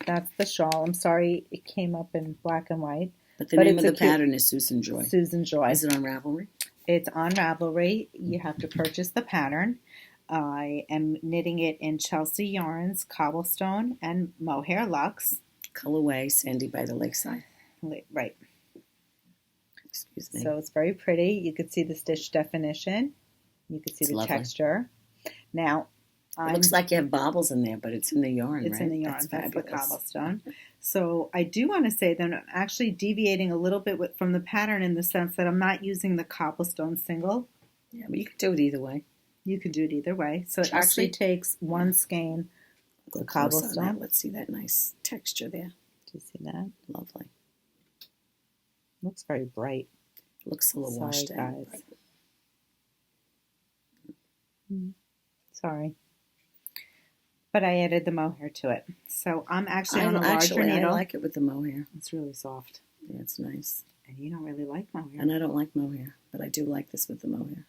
That's the shawl. I'm sorry it came up in black and white. But the name of the pattern is Susan Joy. Susan Joy. Is it on Ravelry? It's on Ravelry. You have to purchase the pattern. I am knitting it in Chelsea Yarns, Cobblestone, and Mohair Luxe. Colorway, Sandy by the Lakeside. Right. Excuse me. So it's very pretty. You could see the stitch definition. You could see the texture. Now, it looks like you have bobbles in there, but it's in the yarn, It's in the yarn. That's the cobblestone. So I do want to say that I'm actually deviating a little bit from the pattern in the sense that I'm not using the cobblestone single. Yeah, but you could do it either way. You could do it either way. So it actually takes one skein of cobblestone. Let's see that nice texture there. Do you see that? Lovely. Looks very bright. Looks a little washed out. Sorry. But I added the mohair to it. So I'm actually on a larger needle. I like it with the mohair. It's really soft. Yeah, it's nice. And you don't really like mohair. And I don't like mohair, but I do like this with the mohair.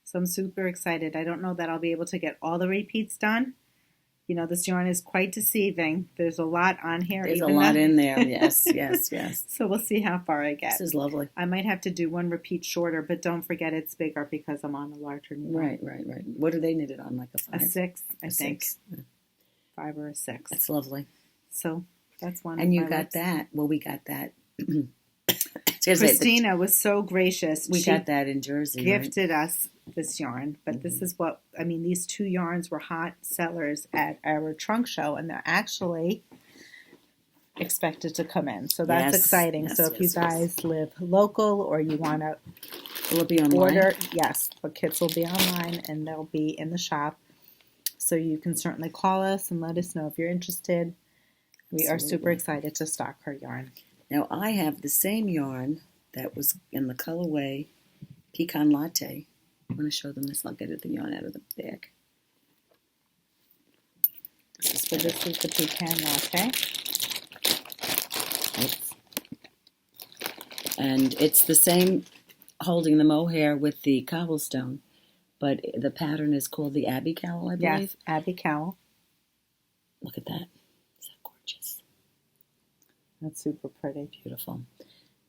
So I'm super excited. I don't know that I'll be able to get all the repeats done. You know, this yarn is quite deceiving. There's a lot on here. There's a lot in there. Yes. So we'll see how far I get. This is lovely. I might have to do one repeat shorter, but don't forget it's bigger because I'm on a larger needle. Right. What do they knit it on? Like a 5? A 6, I think. 6. Yeah. 5 or a 6. That's lovely. So that's one. And you got that. Well, we got that. Christina was so gracious. We got that in Jersey. Gifted us this yarn, but this is what I mean. These 2 yarns were hot sellers at our trunk show, and they're actually expected to come in. So that's exciting. So if you guys live local or you want to Will it be online? Yes, the kits will be online and they'll be in the shop. So you can certainly call us and let us know if you're interested. We are super excited to stock her yarn. Now, I have the same yarn that was in the colorway Pecan Latte. I'm going to show them this. I'll get the yarn out of the bag. So this is the Pecan Latte. Oops. And it's the same holding the mohair with the cobblestone, but the pattern is called the Abi Cowl, I believe. Yes, Abi Cowl. Look at that. Is that gorgeous? That's super pretty. Beautiful.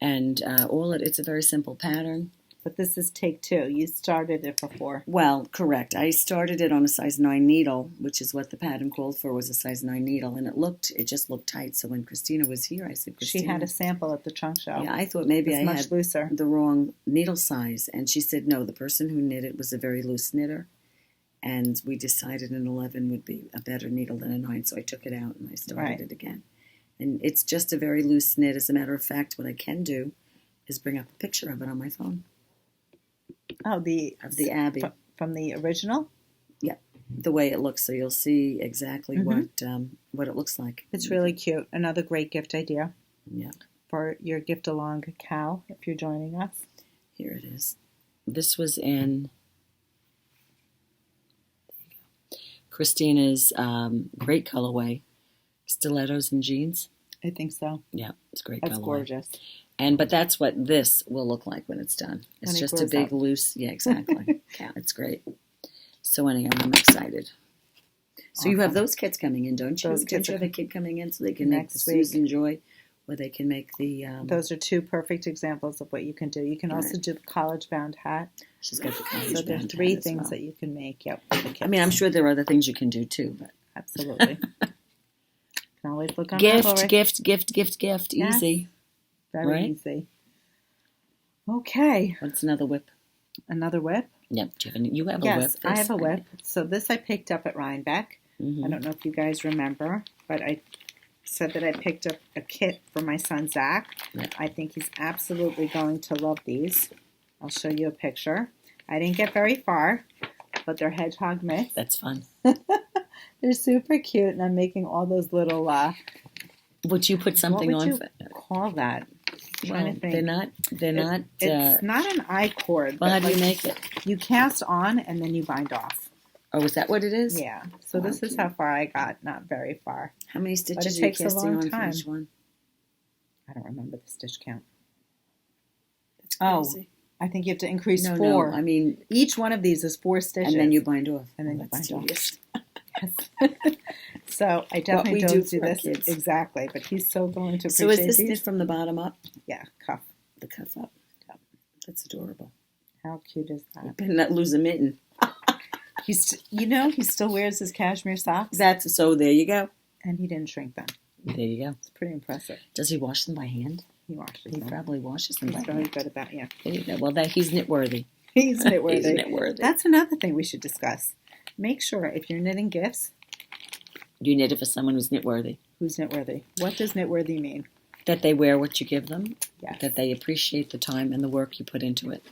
And it's a very simple pattern. But this is take 2. You started it before. Well, correct. I started it on a size 9 needle, which is what the pattern called for, was a size 9 needle, and it just looked tight. So when Christina was here, I said, Christina, she had a sample at the trunk show. Yeah, I thought maybe I had looser. The wrong needle size, and she said no. The person who knit it was a very loose knitter, and we decided an 11 would be a better needle than a 9. So I took it out and I started it again. And it's just a very loose knit. As a matter of fact, what I can do is bring up a picture of it on my phone. Oh, of the Abi from the original. Yeah, the way it looks, so you'll see exactly what it looks like. It's really cute. Another great gift idea. Yeah, for your gift A Long KAL if you're joining us. Here it is. This was in Christina's great colorway, stilettos and jeans. I think so. Yeah, it's great. That's colorway. Gorgeous. But that's what this will look like when it's done. It's just a big loose. Yeah, exactly. It's great. So anyway, I'm excited. So you have those kits coming in, don't you? Don't you have a kit coming in so they can make the Susan Joy, or they can make the... Those are 2 perfect examples of what you can do. You can also do the college bound hat. She's got the college bound hat. So there's 3 things that you can make. Yep. I mean, I'm sure there are other things you can do too. But absolutely. You can always look on Ravelry. Gift. Yes. Easy. Very easy. Okay. What's another whip? Another whip? Yep. You have a whip. Yes, I have a whip. So this I picked up at Rhinebeck. I don't know if you guys remember, but I said that I picked up a kit for my son Zach. Yep. I think he's absolutely going to love these. I'll show you a picture. I didn't get very far, but they're hedgehog mitts. That's fun. They're super cute, and I'm making all those little... would you put something on? What would you call that? Well, they're not. It's not an I-cord. Well, how do you make it? You cast on and then you bind off. Oh, is that what it is? Yeah. So this is how far I got. Not very far. How many stitches are you casting on for each one? I don't remember the stitch count. That's crazy. I think you have to increase 4. No, I mean, each one of these is 4 stitches. And then you bind off. And then you bind tedious. off. Yes. So I definitely don't do this kids. Exactly, but he's so going to appreciate So is this these. knit from the bottom up? Yeah, cuff. The cuff up. Yep. That's adorable. How cute is that? You better not lose a mitten. He still wears his cashmere socks. So there you go. And he didn't shrink them. There you go. It's pretty impressive. Does he wash them by hand? He washes them. He probably washes them by hand. He's very good about it, There you go. Well, he's knit worthy. He's knit worthy. He's knit worthy. That's another thing we should discuss. Make sure if you're knitting gifts... You knit it for someone who's knit worthy. Who's knit worthy? What does knit worthy mean? That they wear what you give them. Yes. That they appreciate the time and the work you put into it.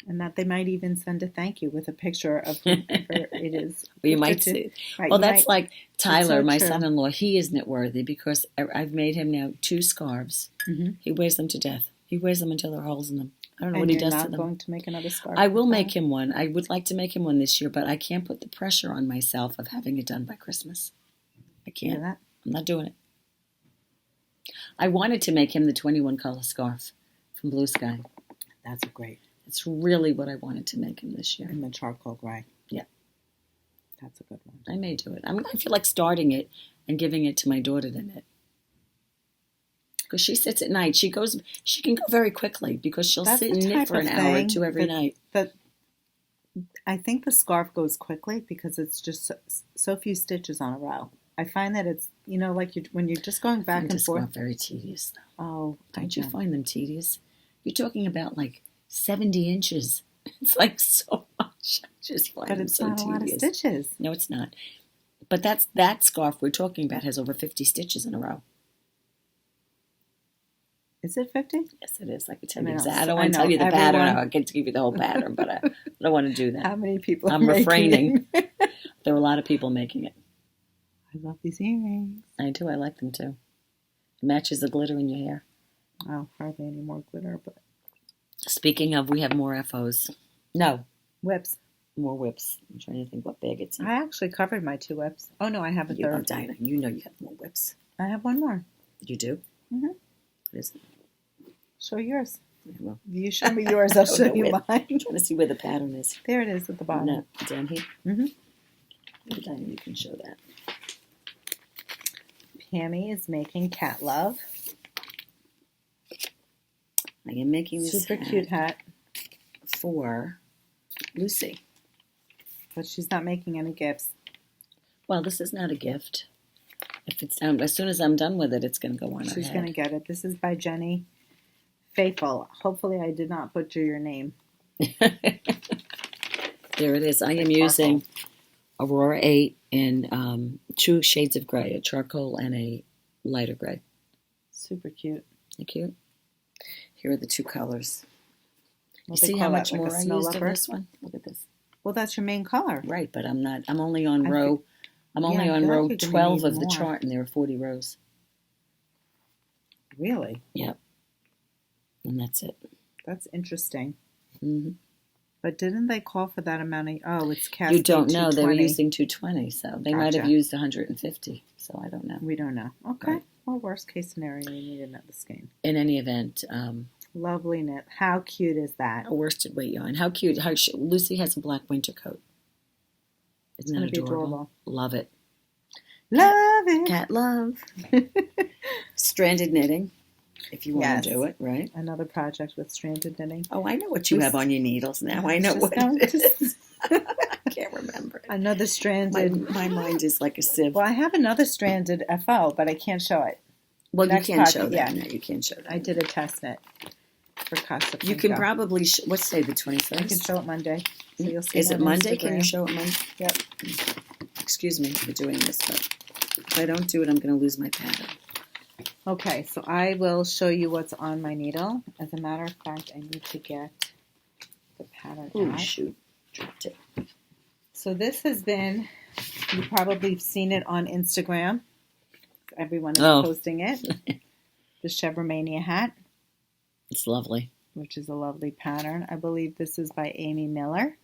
And that they might even send a thank you with a picture of whoever it is. Well, you might see. Right, well, that's like Tyler, so my true. son-in-law. He is knit worthy because I've made him now 2 scarves. Mm-hmm. He wears them to death. He wears them until there are holes in them. I don't know what he does to them. You're not going to make another scarf? I will make him one. I would like to make him one this year, but I can't put the pressure on myself of having it done by Christmas. I can't. That? I'm not doing it. I wanted to make him the 21 color scarf from Blue Sky. That's great. It's really what I wanted to make him this year. And the charcoal gray. Yeah. That's a good one. I may do it. I feel like starting it and giving it to my daughter to knit. Because she sits at night. She can go very quickly because she'll sit and knit for an hour or 2 every night. I think the scarf goes quickly because it's just so few stitches on a row. I find that it's, like when you're just going back and forth. It's very tedious, though. Oh, don't you find them tedious? You're talking about like 70 inches. It's like so much. I just find them so tedious. But it's not a lot of stitches. No, it's not. But that scarf we're talking about has over 50 stitches in a row. Is it 50? Yes, it is. I can tell I you know. exactly. I don't want to tell you the pattern. I get to give you the whole pattern, but I don't want to do that. How many people I'm refraining. it? There are a lot of people making it. I love these earrings. I do. I like them too. It matches the glitter in your hair. Oh, hardly any more glitter, but... Speaking of, we have more FOs. No. Whips. More whips. I'm trying to think what bag it's in. I actually covered my 2 whips. Oh, no, I have a third. Dinah, you know you have more whips. I have one more. You do? Mm-hmm. What is it? Show yours. Yeah, well, You show me yours, I'll show you mine. I'm trying to see where the pattern is. There it is at the bottom. No, down here? Mm-hmm. Dinah, you can show that. Pammy is making cat love. I am making this super cute hat for Lucy. But she's not making any gifts. Well, this is not a gift. If it's as soon as I'm done with it, it's going to go on her She's head. going to get it. This is by Jenny Faithful. Hopefully I did not butcher your name. There it is. I am using Aurora 8 in 2 shades of gray, a charcoal and a lighter gray. Super cute. They're cute. Here are the 2 colors. What You they see how call much that, like more a I snow used in leopard? this one? Look at this. Well, that's your main color. Right, but I'm only on row. I'm only I on feel like row you're gonna 12 need of the more. chart, and there are 40 rows. Really? Yep. And that's it. That's interesting. Mm-hmm. But didn't they call for that amount of... Oh, it's cast. You don't know. They were using 220, so they might have used 150. So I don't know. We don't know. Okay. Right. Well, worst case scenario, you need another skein. In any event, Lovely knit. How cute is that? a worsted weight yarn. How cute! Lucy has a black winter coat. Isn't that adorable? Love it. Love it. Cat love. Stranded knitting, if you want to do it, right? Another project with stranded knitting. Oh, I know what you have on your needles now. I know what it is. I can't remember. Another stranded. My mind is like a sieve. Well, I have another stranded FO, but I can't show it. Well, Next you can't project, show that. yeah. No, you can't show that. I did a test knit for Casa You can probably, what's today, the 21st? I can show it Monday. So you'll see Is it on Monday? Instagram. Can you show it Monday? Yep. Excuse me for doing this, but if I don't do it, I'm going to lose my pattern. Okay, so I will show you what's on my needle. As a matter of fact, I need to get the pattern Oh, out. shoot. Dropped it. So this has been, you probably have seen it on Instagram. Everyone is posting it. The Chevromania hat, It's lovely. which is a lovely pattern. I believe this is by Amy Miller.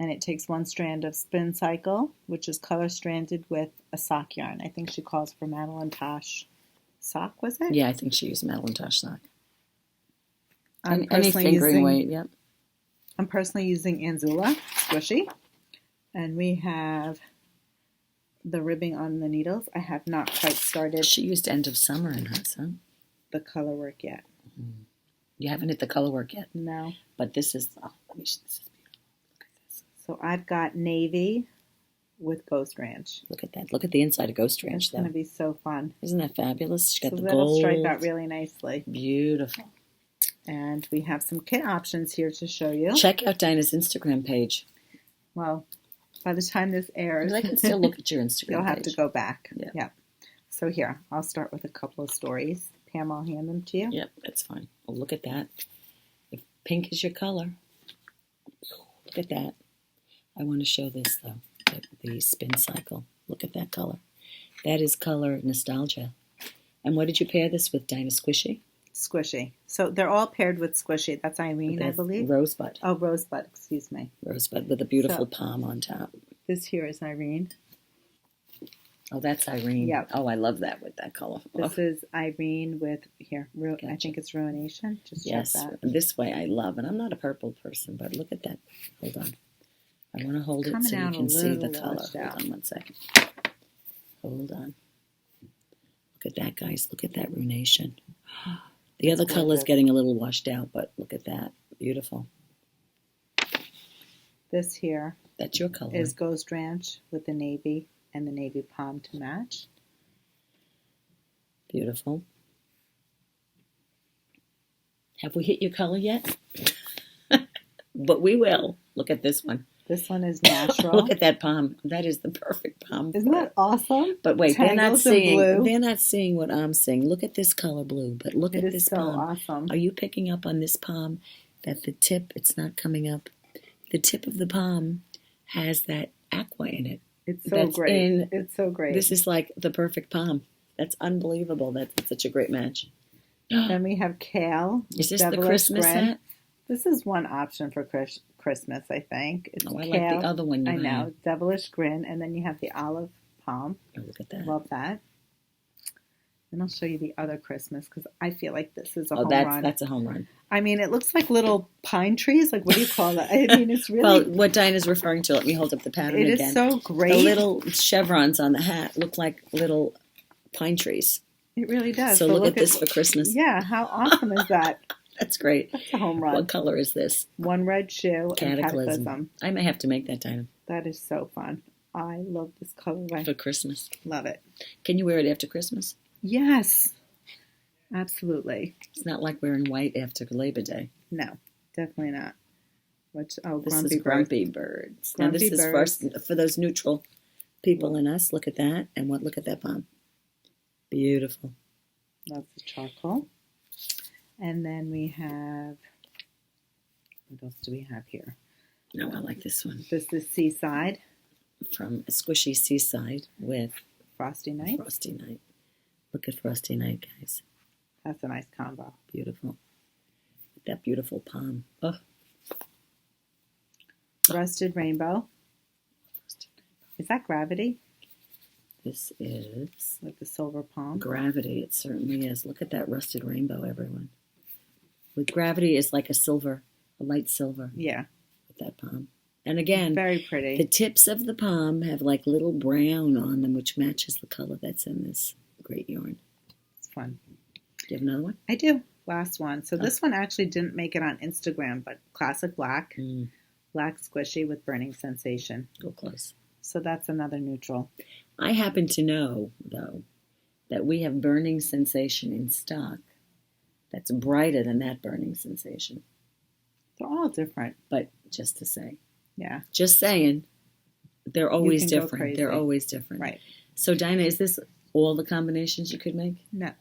And it takes 1 strand of Spin Cycle, which is color stranded with a sock yarn. I think she calls for Madeline Tosh sock, was it? Yeah, I think she used Madelinetosh sock. I'm Any personally fingering weight, yep. I'm personally using Anzula Squishy. And we have the ribbing on the needles. I have not quite started She used End of Summer in hers, huh? the color work yet. You haven't hit the color work yet. No. But this is, this is beautiful. Look at this. So I've got navy with Ghost Ranch. Look at that. Look at the inside of Ghost Ranch, It's though. going to be so fun. Isn't that fabulous? She got So the that'll gold. stripe out really nicely. Beautiful. And we have some kit options here to show you. Check out Dinah's Instagram page. Well, by the time this airs, I can still look at your Instagram you'll have page. to go back. Yeah. Yep. So here, I'll start with a couple of stories. Pam, I'll hand them to you. Yep, that's fine. Well, look at that. If pink is your color, look at that. I want to show this, though, the Spin Cycle. Look at that color. That is color Nostalgia. And what did you pair this with, Dinah? Squishy? Squishy. So they're all paired with Squishy. That's Irene, I That's believe. Rosebud. Oh, Rosebud, excuse me. Rosebud with a beautiful palm on top. This here is Irene. Oh, that's Irene. Yep. Oh, I love that with that color. This is Irene with, here, I think it's Ruination. Just Yes, check that. this way I love. And I'm not a purple person, but look at that. Hold on. I want to hold it so you can see the color. Hold on 1 second. Hold on. Look at that, guys. Look at that Ruination. The other color is getting a little washed out, but look at that. Beautiful. This here That's your color. is Ghost Ranch with the navy and the navy palm to match. Beautiful. Have we hit your color yet? But we will. Look at this one. This one is natural. Look at that palm. That is the perfect palm. Isn't that awesome? But wait, Tangles in blue. they're not seeing what I'm seeing. Look at this color blue, but look at this so palm. Awesome. Are you picking up on this palm that the tip, it's not coming up. The tip of the palm has that aqua in it. It's so great. It's so great. This is like the perfect palm. That's unbelievable. That's such a great match. Then we have kale. Is this the Christmas hat? This is one option for Christmas, I think. It's I kale. like the other one you I know. have. Devilish grin. And then you have the olive palm. Oh, look at that. Love that. And I'll show you the other Christmas because I feel like this is a home run. That's a home run. I mean, it looks like little pine trees. Like, what do you call that? I mean, it's really... Well, what Dinah's referring to, let me hold up the pattern again. It is so great. The little chevrons on the hat look like little pine trees. It really does. So look at this for Christmas. Yeah, how awesome is that? That's great. That's a home run. What color is this? One red shoe and Cataclysm. I may have to make that, Dinah. That is so fun. I love this colorway. For Christmas. Love it. Can you wear it after Christmas? Yes. Absolutely. It's not like wearing white after Labor Day. No, definitely not. This is Grumpy Birds. Now this is for those neutral people in us. Look at that. And look at that palm. Beautiful. That's the charcoal. And then we have, what else do we have here? No, I like this one. This is Seaside. From Squishy Seaside with Frosty Night. Frosty Night. Look at Frosty Night, guys. That's a nice combo. Beautiful. That beautiful palm. Oh. Rusted Rainbow. Is that Gravity? This is... With the silver palm. Gravity, it certainly is. Look at that rusted rainbow, everyone. With Gravity is like a light silver. Yeah. With that palm. And again, very pretty. The tips of the palm have like little brown on them, which matches the color that's in this great yarn. It's fun. Do you have another one? I do. Last one. So this one actually didn't make it on Instagram, but classic black. Black squishy with burning sensation. Go close. So that's another neutral. I happen to know, though, that we have burning sensation in stock that's brighter than that burning sensation. They're all different. But just to say. Yeah. Just saying, they're always different. They're always different. Right. So, Dinah, is this all the combinations you could make? No.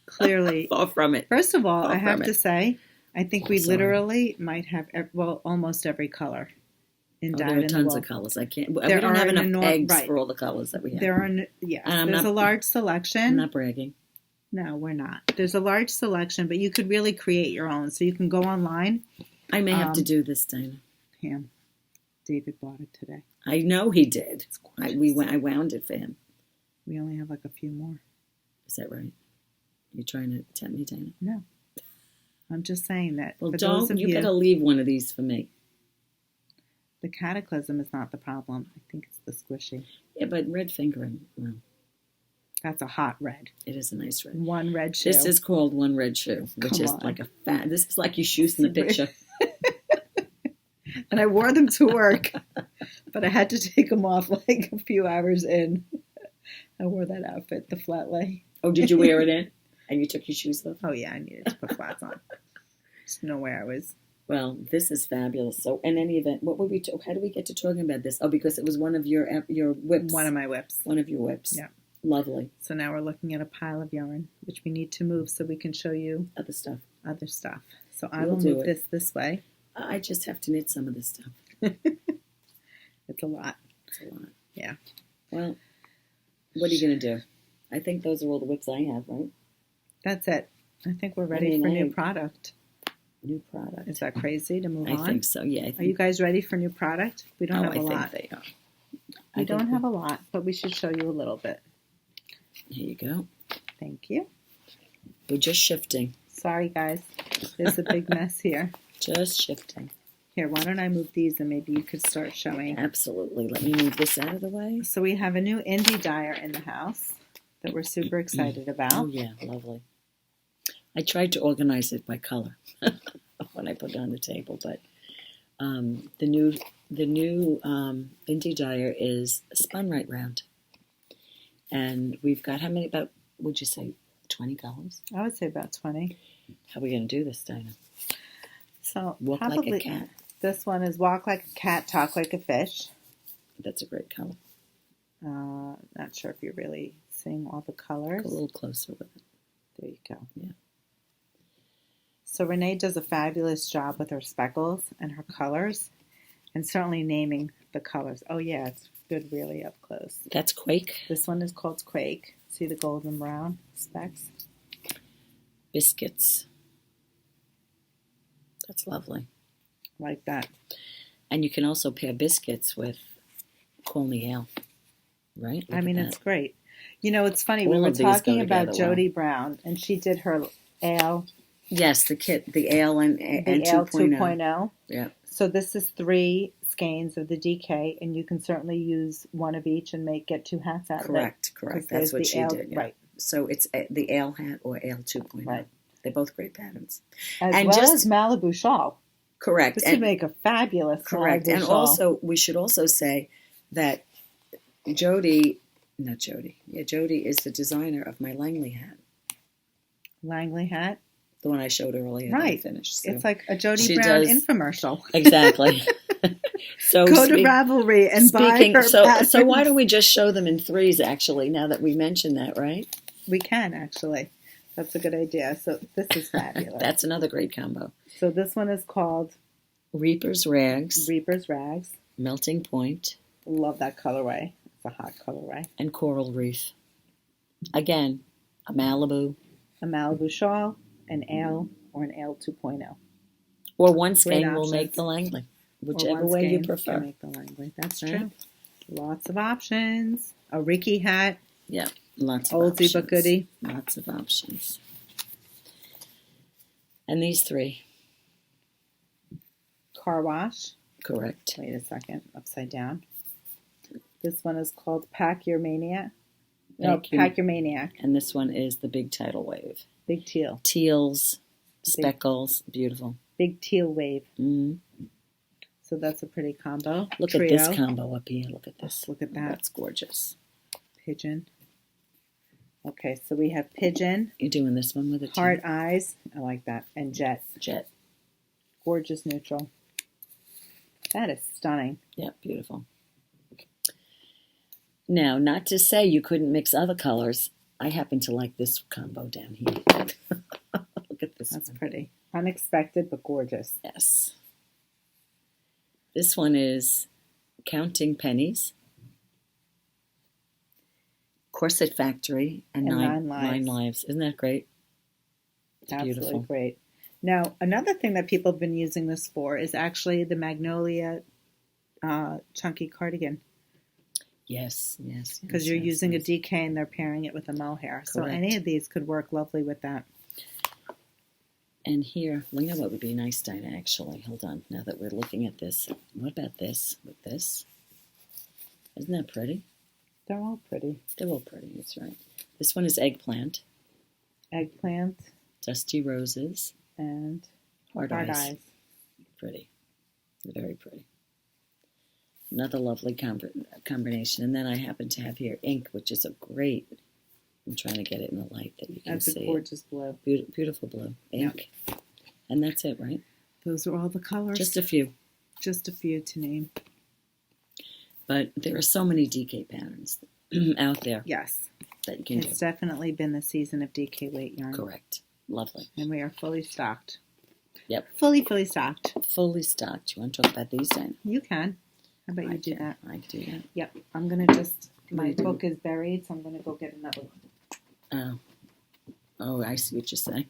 Clearly. Far from it. First of all, I have to say, I think we literally might have, almost every color. There are tons of colors. I can't. We don't have enough eggs for all the colors that we have. There are, yes. There's a large selection. I'm not bragging. No, we're not. There's a large selection, but you could really create your own. So you can go online. I may have to do this, Dinah. Him. David bought it today. I know he did. I wound it for him. We only have like a few more. Is that right? You're trying to tempt me, Dinah? No. I'm just saying that. Well, you better leave one of these for me. The cataclysm is not the problem. I think it's the squishy. Yeah, but red fingering, well. That's a hot red. It is a nice red. One red shoe. This is called one red shoe, which is like a fat. This is like your shoes in the picture. And I wore them to work, but I had to take them off like a few hours in. I wore that outfit, the flat lay. Oh, did you wear it in? And you took your shoes off? Oh, yeah, I needed to put flats on. There's no way I was. Well, this is fabulous. So, in any event, how do we get to talking about this? Oh, because it was one of your whips. One of my whips. One of your whips. Yeah. Lovely. So now we're looking at a pile of yarn, which we need to move so we can show you other stuff. So I will move this way. I just have to knit some of this stuff. It's a lot. Yeah. Well, what are you going to do? I think those are all the whips I have, right? That's it. I think we're ready for new product. New product. Is that crazy to move on? I think so, yeah. Are you guys ready for new product? We don't have a lot. I think they are. We don't have a lot, but we should show you a little bit. Here you go. Thank you. We're just shifting. Sorry, guys. There's a big mess here. Just shifting. Here, why don't I move these and maybe you could start showing. Absolutely. Let me move this out of the way. So we have a new Indie dyer in the house that we're super excited about. Oh, yeah. Lovely. I tried to organize it by color when I put it on the table, but the new Indie dyer is spun right round. And we've got how many, about, would you say, 20 colors? I would say about 20. How are we going to do this, Dinah? So walk like a cat. This one is Walk Like a Cat, Talk Like a Fish. That's a great color. Not sure if you're really seeing all the colors. Go a little closer with it. There you go. Yeah. So Renee does a fabulous job with her speckles and her colors, and certainly naming the colors. Oh yeah, it's good really up close. That's Quake. This one is called Quake. See the golden brown specks? Biscuits. That's lovely. Like that. And you can also pair biscuits with Call Me Ale, right? I mean, it's great. You know, it's funny. All We were of these go talking about together well. Jodi Brown, and she did her ale. Yes, the kit, the ale and Ale 2.0. 2.0. Yeah. So this is 3 skeins of the DK, and you can certainly use one of each and get 2 hats out of it. Correct. That's what she did. Yeah. Right. So it's the ale hat or ale 2.0. Right. They're both great patterns. As And well just- as Malibu shawl. Correct. This would make a fabulous correct. Malibu And shawl. also, we should also say that Jodi is the designer of my Langley hat, Langley hat. the one I showed earlier. That I Right. finished. So. It's like a Jodi she Brown does- infomercial. Exactly. So Go to Ravelry and buy her so patterns. why don't we just show them in 3s, actually, now that we mentioned that, right? We can, actually. That's a good idea. So this is fabulous. That's another great combo. So this one is called Reaper's Rags, Reaper's Rags. Melting Point, Love that colorway. It's a hot colorway. and Coral Reef. Again, a Malibu. A Malibu shawl, an ale, or an ale 2.0. Or one Great skein will options. make the Langley, Or whichever one way you skein prefer. can make the Langley. That's Right. true. Lots of options. A Ricky hat. Yeah, lots of Oldie options. but goodie. Lots of options. And these 3, Car wash. correct. Wait a second. Upside down. This one is called Pack Your Maniac. No, Thank you. Pack Your Maniac. And this one is the big tidal wave. Big teal. Teals, speckles, beautiful. Big teal wave. Mm. So that's a pretty combo. Look Trio. at this combo up here. Look at this. Look at that. That's gorgeous. Pigeon. Okay, so we have Pigeon, You're doing this one with a Heart Eyes. I like that. And Jet. Jet. Gorgeous neutral. That is stunning. Yeah, beautiful. Now, not to say you couldn't mix other colors. I happen to like this combo down here. Look at this That's one. pretty. Unexpected, but gorgeous. Yes. This one is Counting Pennies, Corset Factory, and And nine lives. Isn't that great? It's Absolutely beautiful. great. Now, another thing that people have been using this for is actually the Magnolia chunky cardigan. Yes. Because you're yes, using yes. a DK and they're pairing it with a mohair. So Correct. any of these could work lovely with that. And here, well, you know what would be nice, Dinah, actually? Hold on, now that we're looking at this. What about this with this? Isn't that pretty? They're all pretty. They're all pretty, that's right. This one is Eggplant, Eggplant Dusty Roses, and Hard Hard Eyes. Eyes. Pretty. Very pretty. Another lovely combination. And then I happen to have here Ink, which is a great, I'm trying to get it in the light that you can That's see. a gorgeous blue. Beautiful blue. Ink. And that's it, right? Those are all the colors. Just a few. Just a few to name. But there are so many DK patterns out there Yes. that you can do. It's definitely been the season of DK weight yarn. Correct. Lovely. And we are fully stocked. Yep. Fully stocked. Fully stocked. You want to talk about these then? You can. How about you I do can. that? I can do that. Yep. I'm going to just, What my do you do? book is buried, so I'm going to go get another one. Oh, I see what you're saying.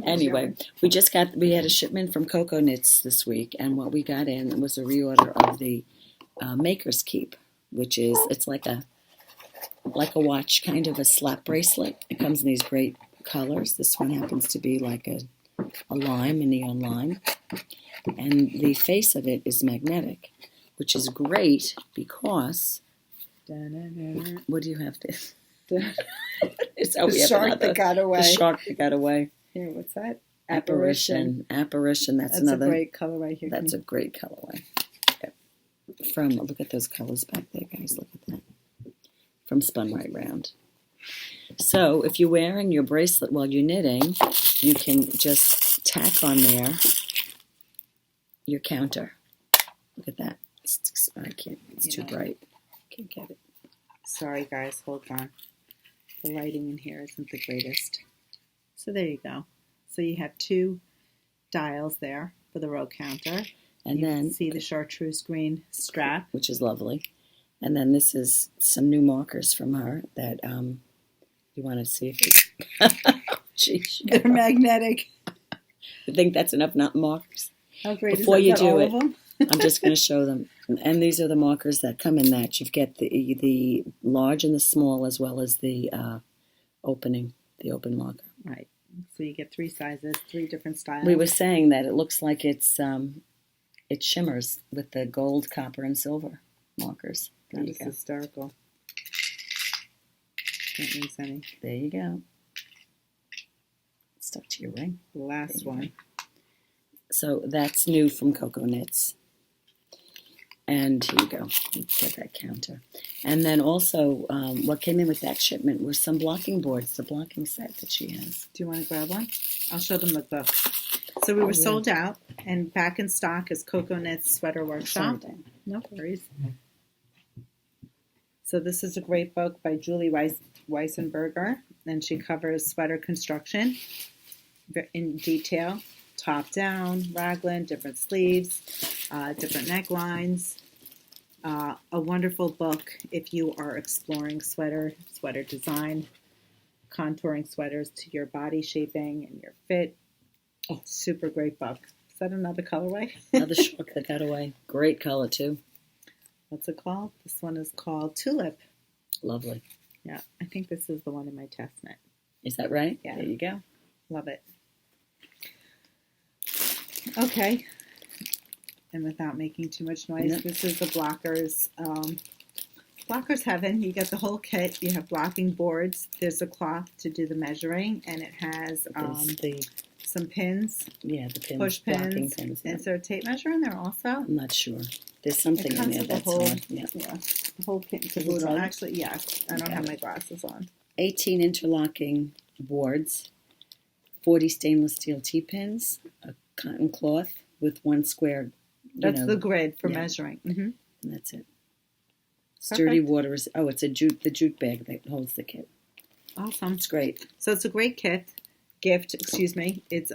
Anyway, we had a shipment from Coco Knits this week, and what we got in was a reorder of the Maker's Keep, which is, it's like a watch, kind of a slap bracelet. It comes in these great colors. This one happens to be like a lime, a neon lime. And the face of it is magnetic, which is great because, what do you have to? It's how we have shark that got away. The shark that got away. Here, what's that? Apparition. That's another. a great color right here. That's a great colorway. Okay. From, look at those colors back there, guys. Look at that. From Spun Right Round. So if you're wearing your bracelet while you're knitting, you can just tack on there your counter. Look at that. I can't. It's too bright. Can't get it. Sorry, guys. Hold on. The lighting in here isn't the greatest. So there you go. So you have 2 dials there for the row counter. And you then see the chartreuse green strap, which is lovely. And then this is some new markers from her that you want to see if you... Geez, they're magnetic. I think that's enough markers. How great Before is that? you Is that do all it, of them? I'm just going to show them. And these are the markers that come in that. You get the large and the small, as well as the open marker. Right. So you get 3 sizes, 3 different styles. We were saying that it looks like it shimmers with the gold, copper, and silver markers. There That you is go. hysterical. Don't lose any. There you go. Stuck to your ring. The last one. So that's new from Coco Knits. And here you go. Let's get that counter. And then also, what came in with that shipment were some blocking boards, the blocking set that she has. Do you want to grab one? I'll show them the book. So we were sold out, and back in stock is Coco Knits Sweater Workshop. No worries. So this is a great book by Julie Weisenberger, and she covers sweater construction in detail. Top down, raglan, different sleeves, different necklines. A wonderful book if you are exploring sweater design, contouring sweaters to your body shaping and your fit. Oh, super great book. Is that another colorway? Another short that got away. Great color, too. What's it called? This one is called Tulip. Lovely. Yeah, I think this is the one in my test knit. Is that right? Yeah. There you go. Love it. Okay. And without making too much noise, This is the Blockers. Blockers Heaven. You get the whole kit. You have blocking boards. There's a cloth to do the measuring, and it has some pins. Yeah, the pins. Push blocking pins. Yeah. Is there a tape measure in there also? I'm not sure. There's something in there that's on. Yeah. The whole kit to boot on. Actually, yes. I don't have my glasses on. 18 interlocking boards, 40 stainless steel T-pins, a cotton cloth with 1 square. That's the grid for measuring. Mm-hmm. And that's it. Sturdy water is. Oh, it's the jute bag that holds the kit. Awesome. It's great. So it's a great gift. Excuse me. It's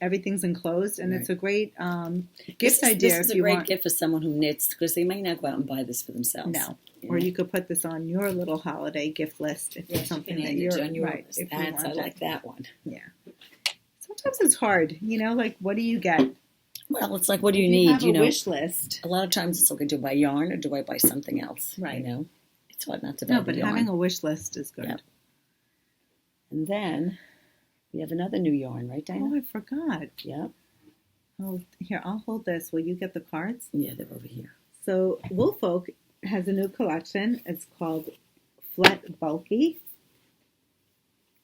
everything's enclosed, and it's a great gift idea. This is a great gift for someone who knits, because they may not go out and buy this for themselves. No. Or you could put this on your little holiday gift list if it's something that you're right. If I like that one. Yeah. Sometimes it's hard, like what do you get? Well, it's like, what do you need? Have a wish list. A lot of times it's like, do I buy yarn or do I buy something else? Right. It's hard not to buy. No, but having a wish list is good. Yep. And then we have another new yarn, right, Diana? Oh, I forgot. Yep. Oh, here, I'll hold this. Will you get the cards? Yeah, they're over here. So Woolfolk has a new collection. It's called Flet Bulky.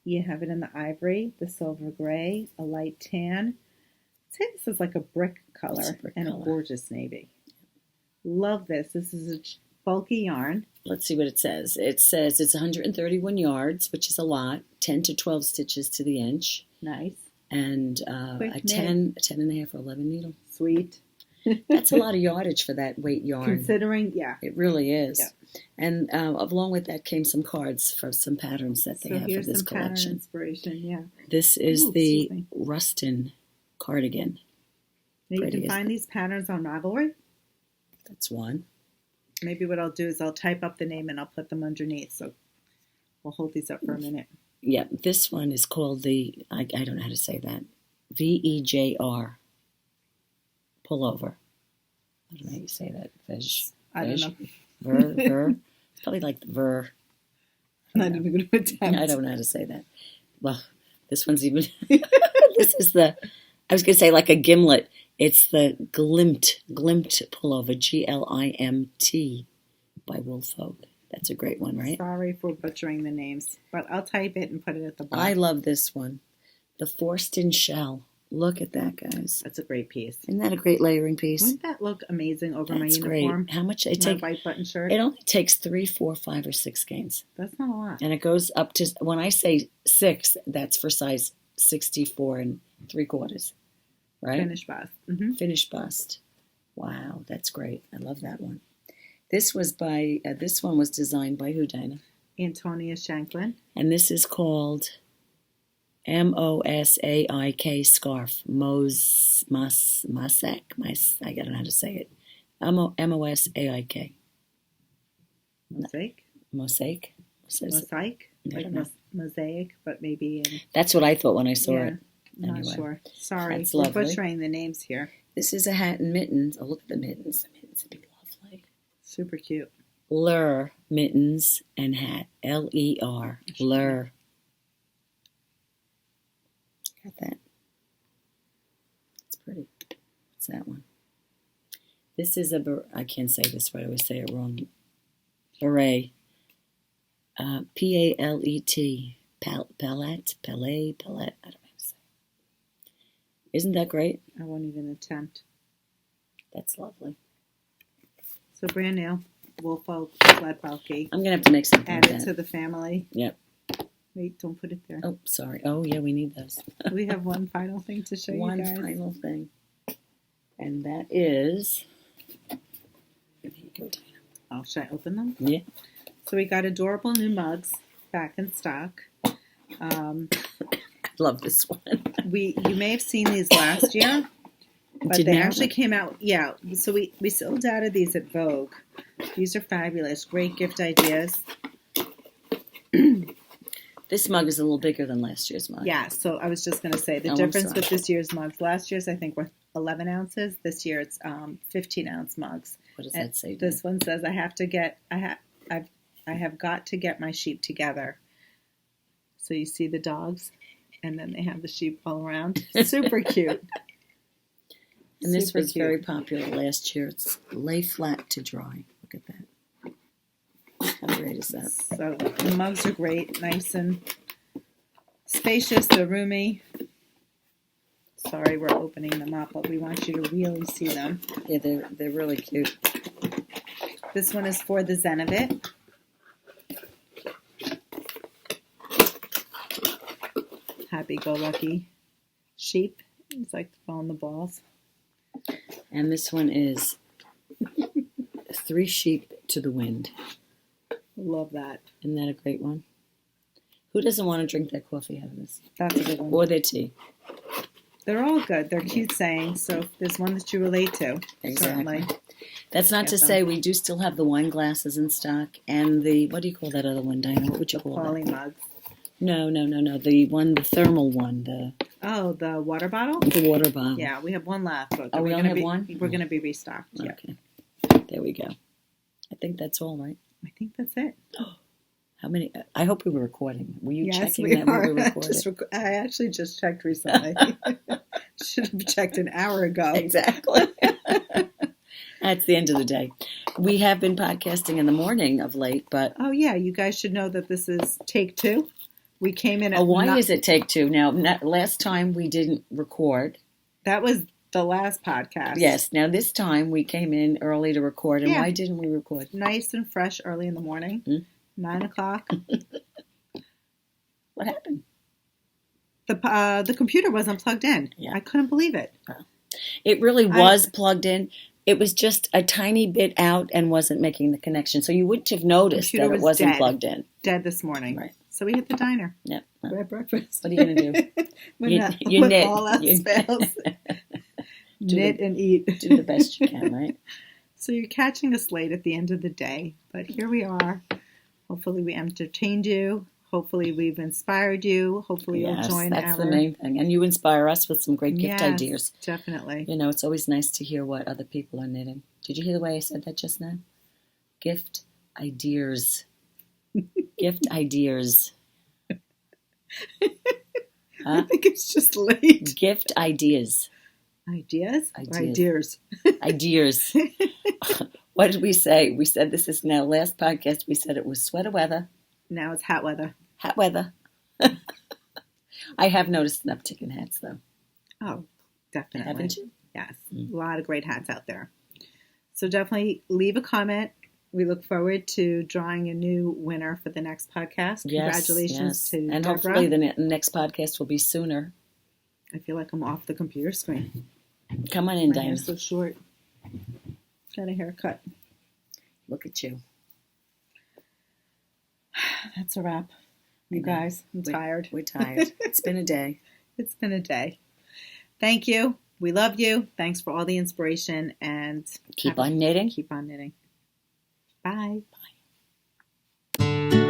You have it in the ivory, the silver gray, a light tan. I'd say this is like a brick color and a gorgeous navy. Love this. This is a bulky yarn. Let's see what it says. It says it's 131 yards, which is a lot, 10 to 12 stitches to the inch. Nice. And a 10 and a half or 11 needle. Sweet. That's a lot of yardage for that weight yarn. Considering, yeah. It really is. Yeah. And along with that came some cards for some patterns that they have for this collection. Pattern inspiration, yeah. This is the Rustin cardigan. Now you can find these patterns on Ravelry. That's one. Maybe what I'll do is I'll type up the name and I'll put them underneath. So we'll hold these up for a minute. Yeah, this one is called the, I don't know how to say that, VEJR pullover. I don't know how you say that. I don't know. Ver. It's probably like the ver. I'm not even going to attempt. I don't know how to say that. Well, this one's even, this is the, I was going to say like a gimlet. It's the Glimt pullover, GLIMT by Woolfolk. That's a great one, right? Sorry for butchering the names, but I'll type it and put it at the bottom. I love this one. The Forsten Shell. Look at that, guys. That's a great piece. Isn't that a great layering piece? Wouldn't that look amazing over my uniform? Great. How much it takes? My white button shirt. It only takes 3, 4, 5, or 6 skeins. That's not a lot. And it goes up to, when I say 6, that's for size 64 3/4. right? Finished bust. Finished bust. Wow, that's great. I love that one. This was by, this one was designed by who, Dinah? Antonia Shanklin. And this is called Mosaik scarf. Mosaic. I don't know how to say it. Mosaik. Mosaic? Mosaic? Mosaic? Like mosaic, but maybe in... That's what I thought when I saw it. Not sure. Sorry. That's We're lovely. butchering the names here. This is a hat and mittens. Oh, look at the mittens. The mittens would be lovely. Super cute. Lure mittens and hat. L-E-R. Lure. Got that. It's pretty. What's that one? This is I can't say this right. I always say it wrong. Beret. P-A-L-E-T. Palette. I don't know how to say it. Isn't that great? I won't even attempt. That's lovely. So brand new. Woolfolk sled bulky. I'm going to have to make something Add like it that. to the family. Yep. Wait, don't put it there. Oh, sorry. Oh, yeah, we need those. We have one final thing to show you guys. One final thing. And that is... Here you go, Dana. Oh, should I open them? Yeah. So we got adorable new mugs back in stock. Love this one. You may have seen these last year, but they actually came out. Yeah, so we sold out of these at Vogue. These are fabulous, great gift ideas. This mug is a little bigger than last year's mug. Yeah, so I was just going to say the difference with this year's mugs. Last year's I think were 11 ounces. This year it's 15-ounce mugs. What does that say? This one says I have got to get my sheep together. So you see the dogs, and then they have the sheep all around. Super cute. And this was very popular last year. It's lay flat to dry. Look at that. How great is that? So the mugs are great, nice and spacious. They're roomy. Sorry, we're opening them up, but we want you to really see them. Yeah, they're really cute. This one is for the Zen of It. Happy-go-lucky sheep. It's like throwing the balls. And this one is 3 sheep to the wind. Love that. Isn't that a great one? Who doesn't want to drink their coffee out of this? That's a good one. Or their tea. They're all good. They're cute sayings, so if there's one that you relate to, Exactly. certainly. That's not to say we do still have the wine glasses in stock and the, what do you call that other one, Dinah? What would you call Poly that? mugs. No. The thermal one. The water bottle? The water bottle. Yeah, we have one left. But we only have one? We're going to be restocked. Okay. There we go. I think that's all, right? I think that's it. How many? I hope we were recording. Were you checking we that are. we were recording? I actually just checked recently. Should have checked an hour ago. Exactly. That's the end of the day. We have been podcasting in the morning of late, but... Oh, yeah. You guys should know that this is take 2. We came in at... why is it take 2? Now, last time we didn't record. That was the last podcast. Yes. Now, this time we came in early to record. And why didn't we record? Nice and fresh early in the morning. 9 o'clock. What happened? The computer wasn't plugged in. Yeah. I couldn't believe it. It really was plugged in. It was just a tiny bit out and wasn't making the connection. So you wouldn't have noticed that it wasn't plugged in. Dead this morning. Right. So we hit the diner. Yep. We had breakfast. What are you going to do? You knit. All else fails. Knit and eat. Do the best you can, right? So you're catching us late at the end of the day. But here we are. Hopefully we entertained you. Hopefully we've inspired you. Hopefully you'll join that's the main thing. And you inspire us with some great gift ideas. Definitely. You know, it's always nice to hear what other people are knitting. Did you hear the way I said that just now? Gift ideas. Gift ideas. I think it's just late. Gift ideas. Ideas? Ideas. Ideas. What did we say? We said this is now last podcast. We said it was sweater weather. Now it's hot weather. Hot weather. I have noticed an uptick in hats, though. Oh, definitely. Haven't you? Yes. A lot of great hats out there. So definitely leave a comment. We look forward to drawing a new winner for the next podcast. Congratulations to and Deborah. hopefully the next podcast will be sooner. I feel like I'm off the computer screen. Come on in, My Diana. hair's so short. Got a haircut. Look at you. That's a wrap. You guys, I'm tired. We're tired. It's been a day. It's been a day. Thank you. We love you. Thanks for all the inspiration and Keep on knitting. Keep on knitting. Bye. Bye.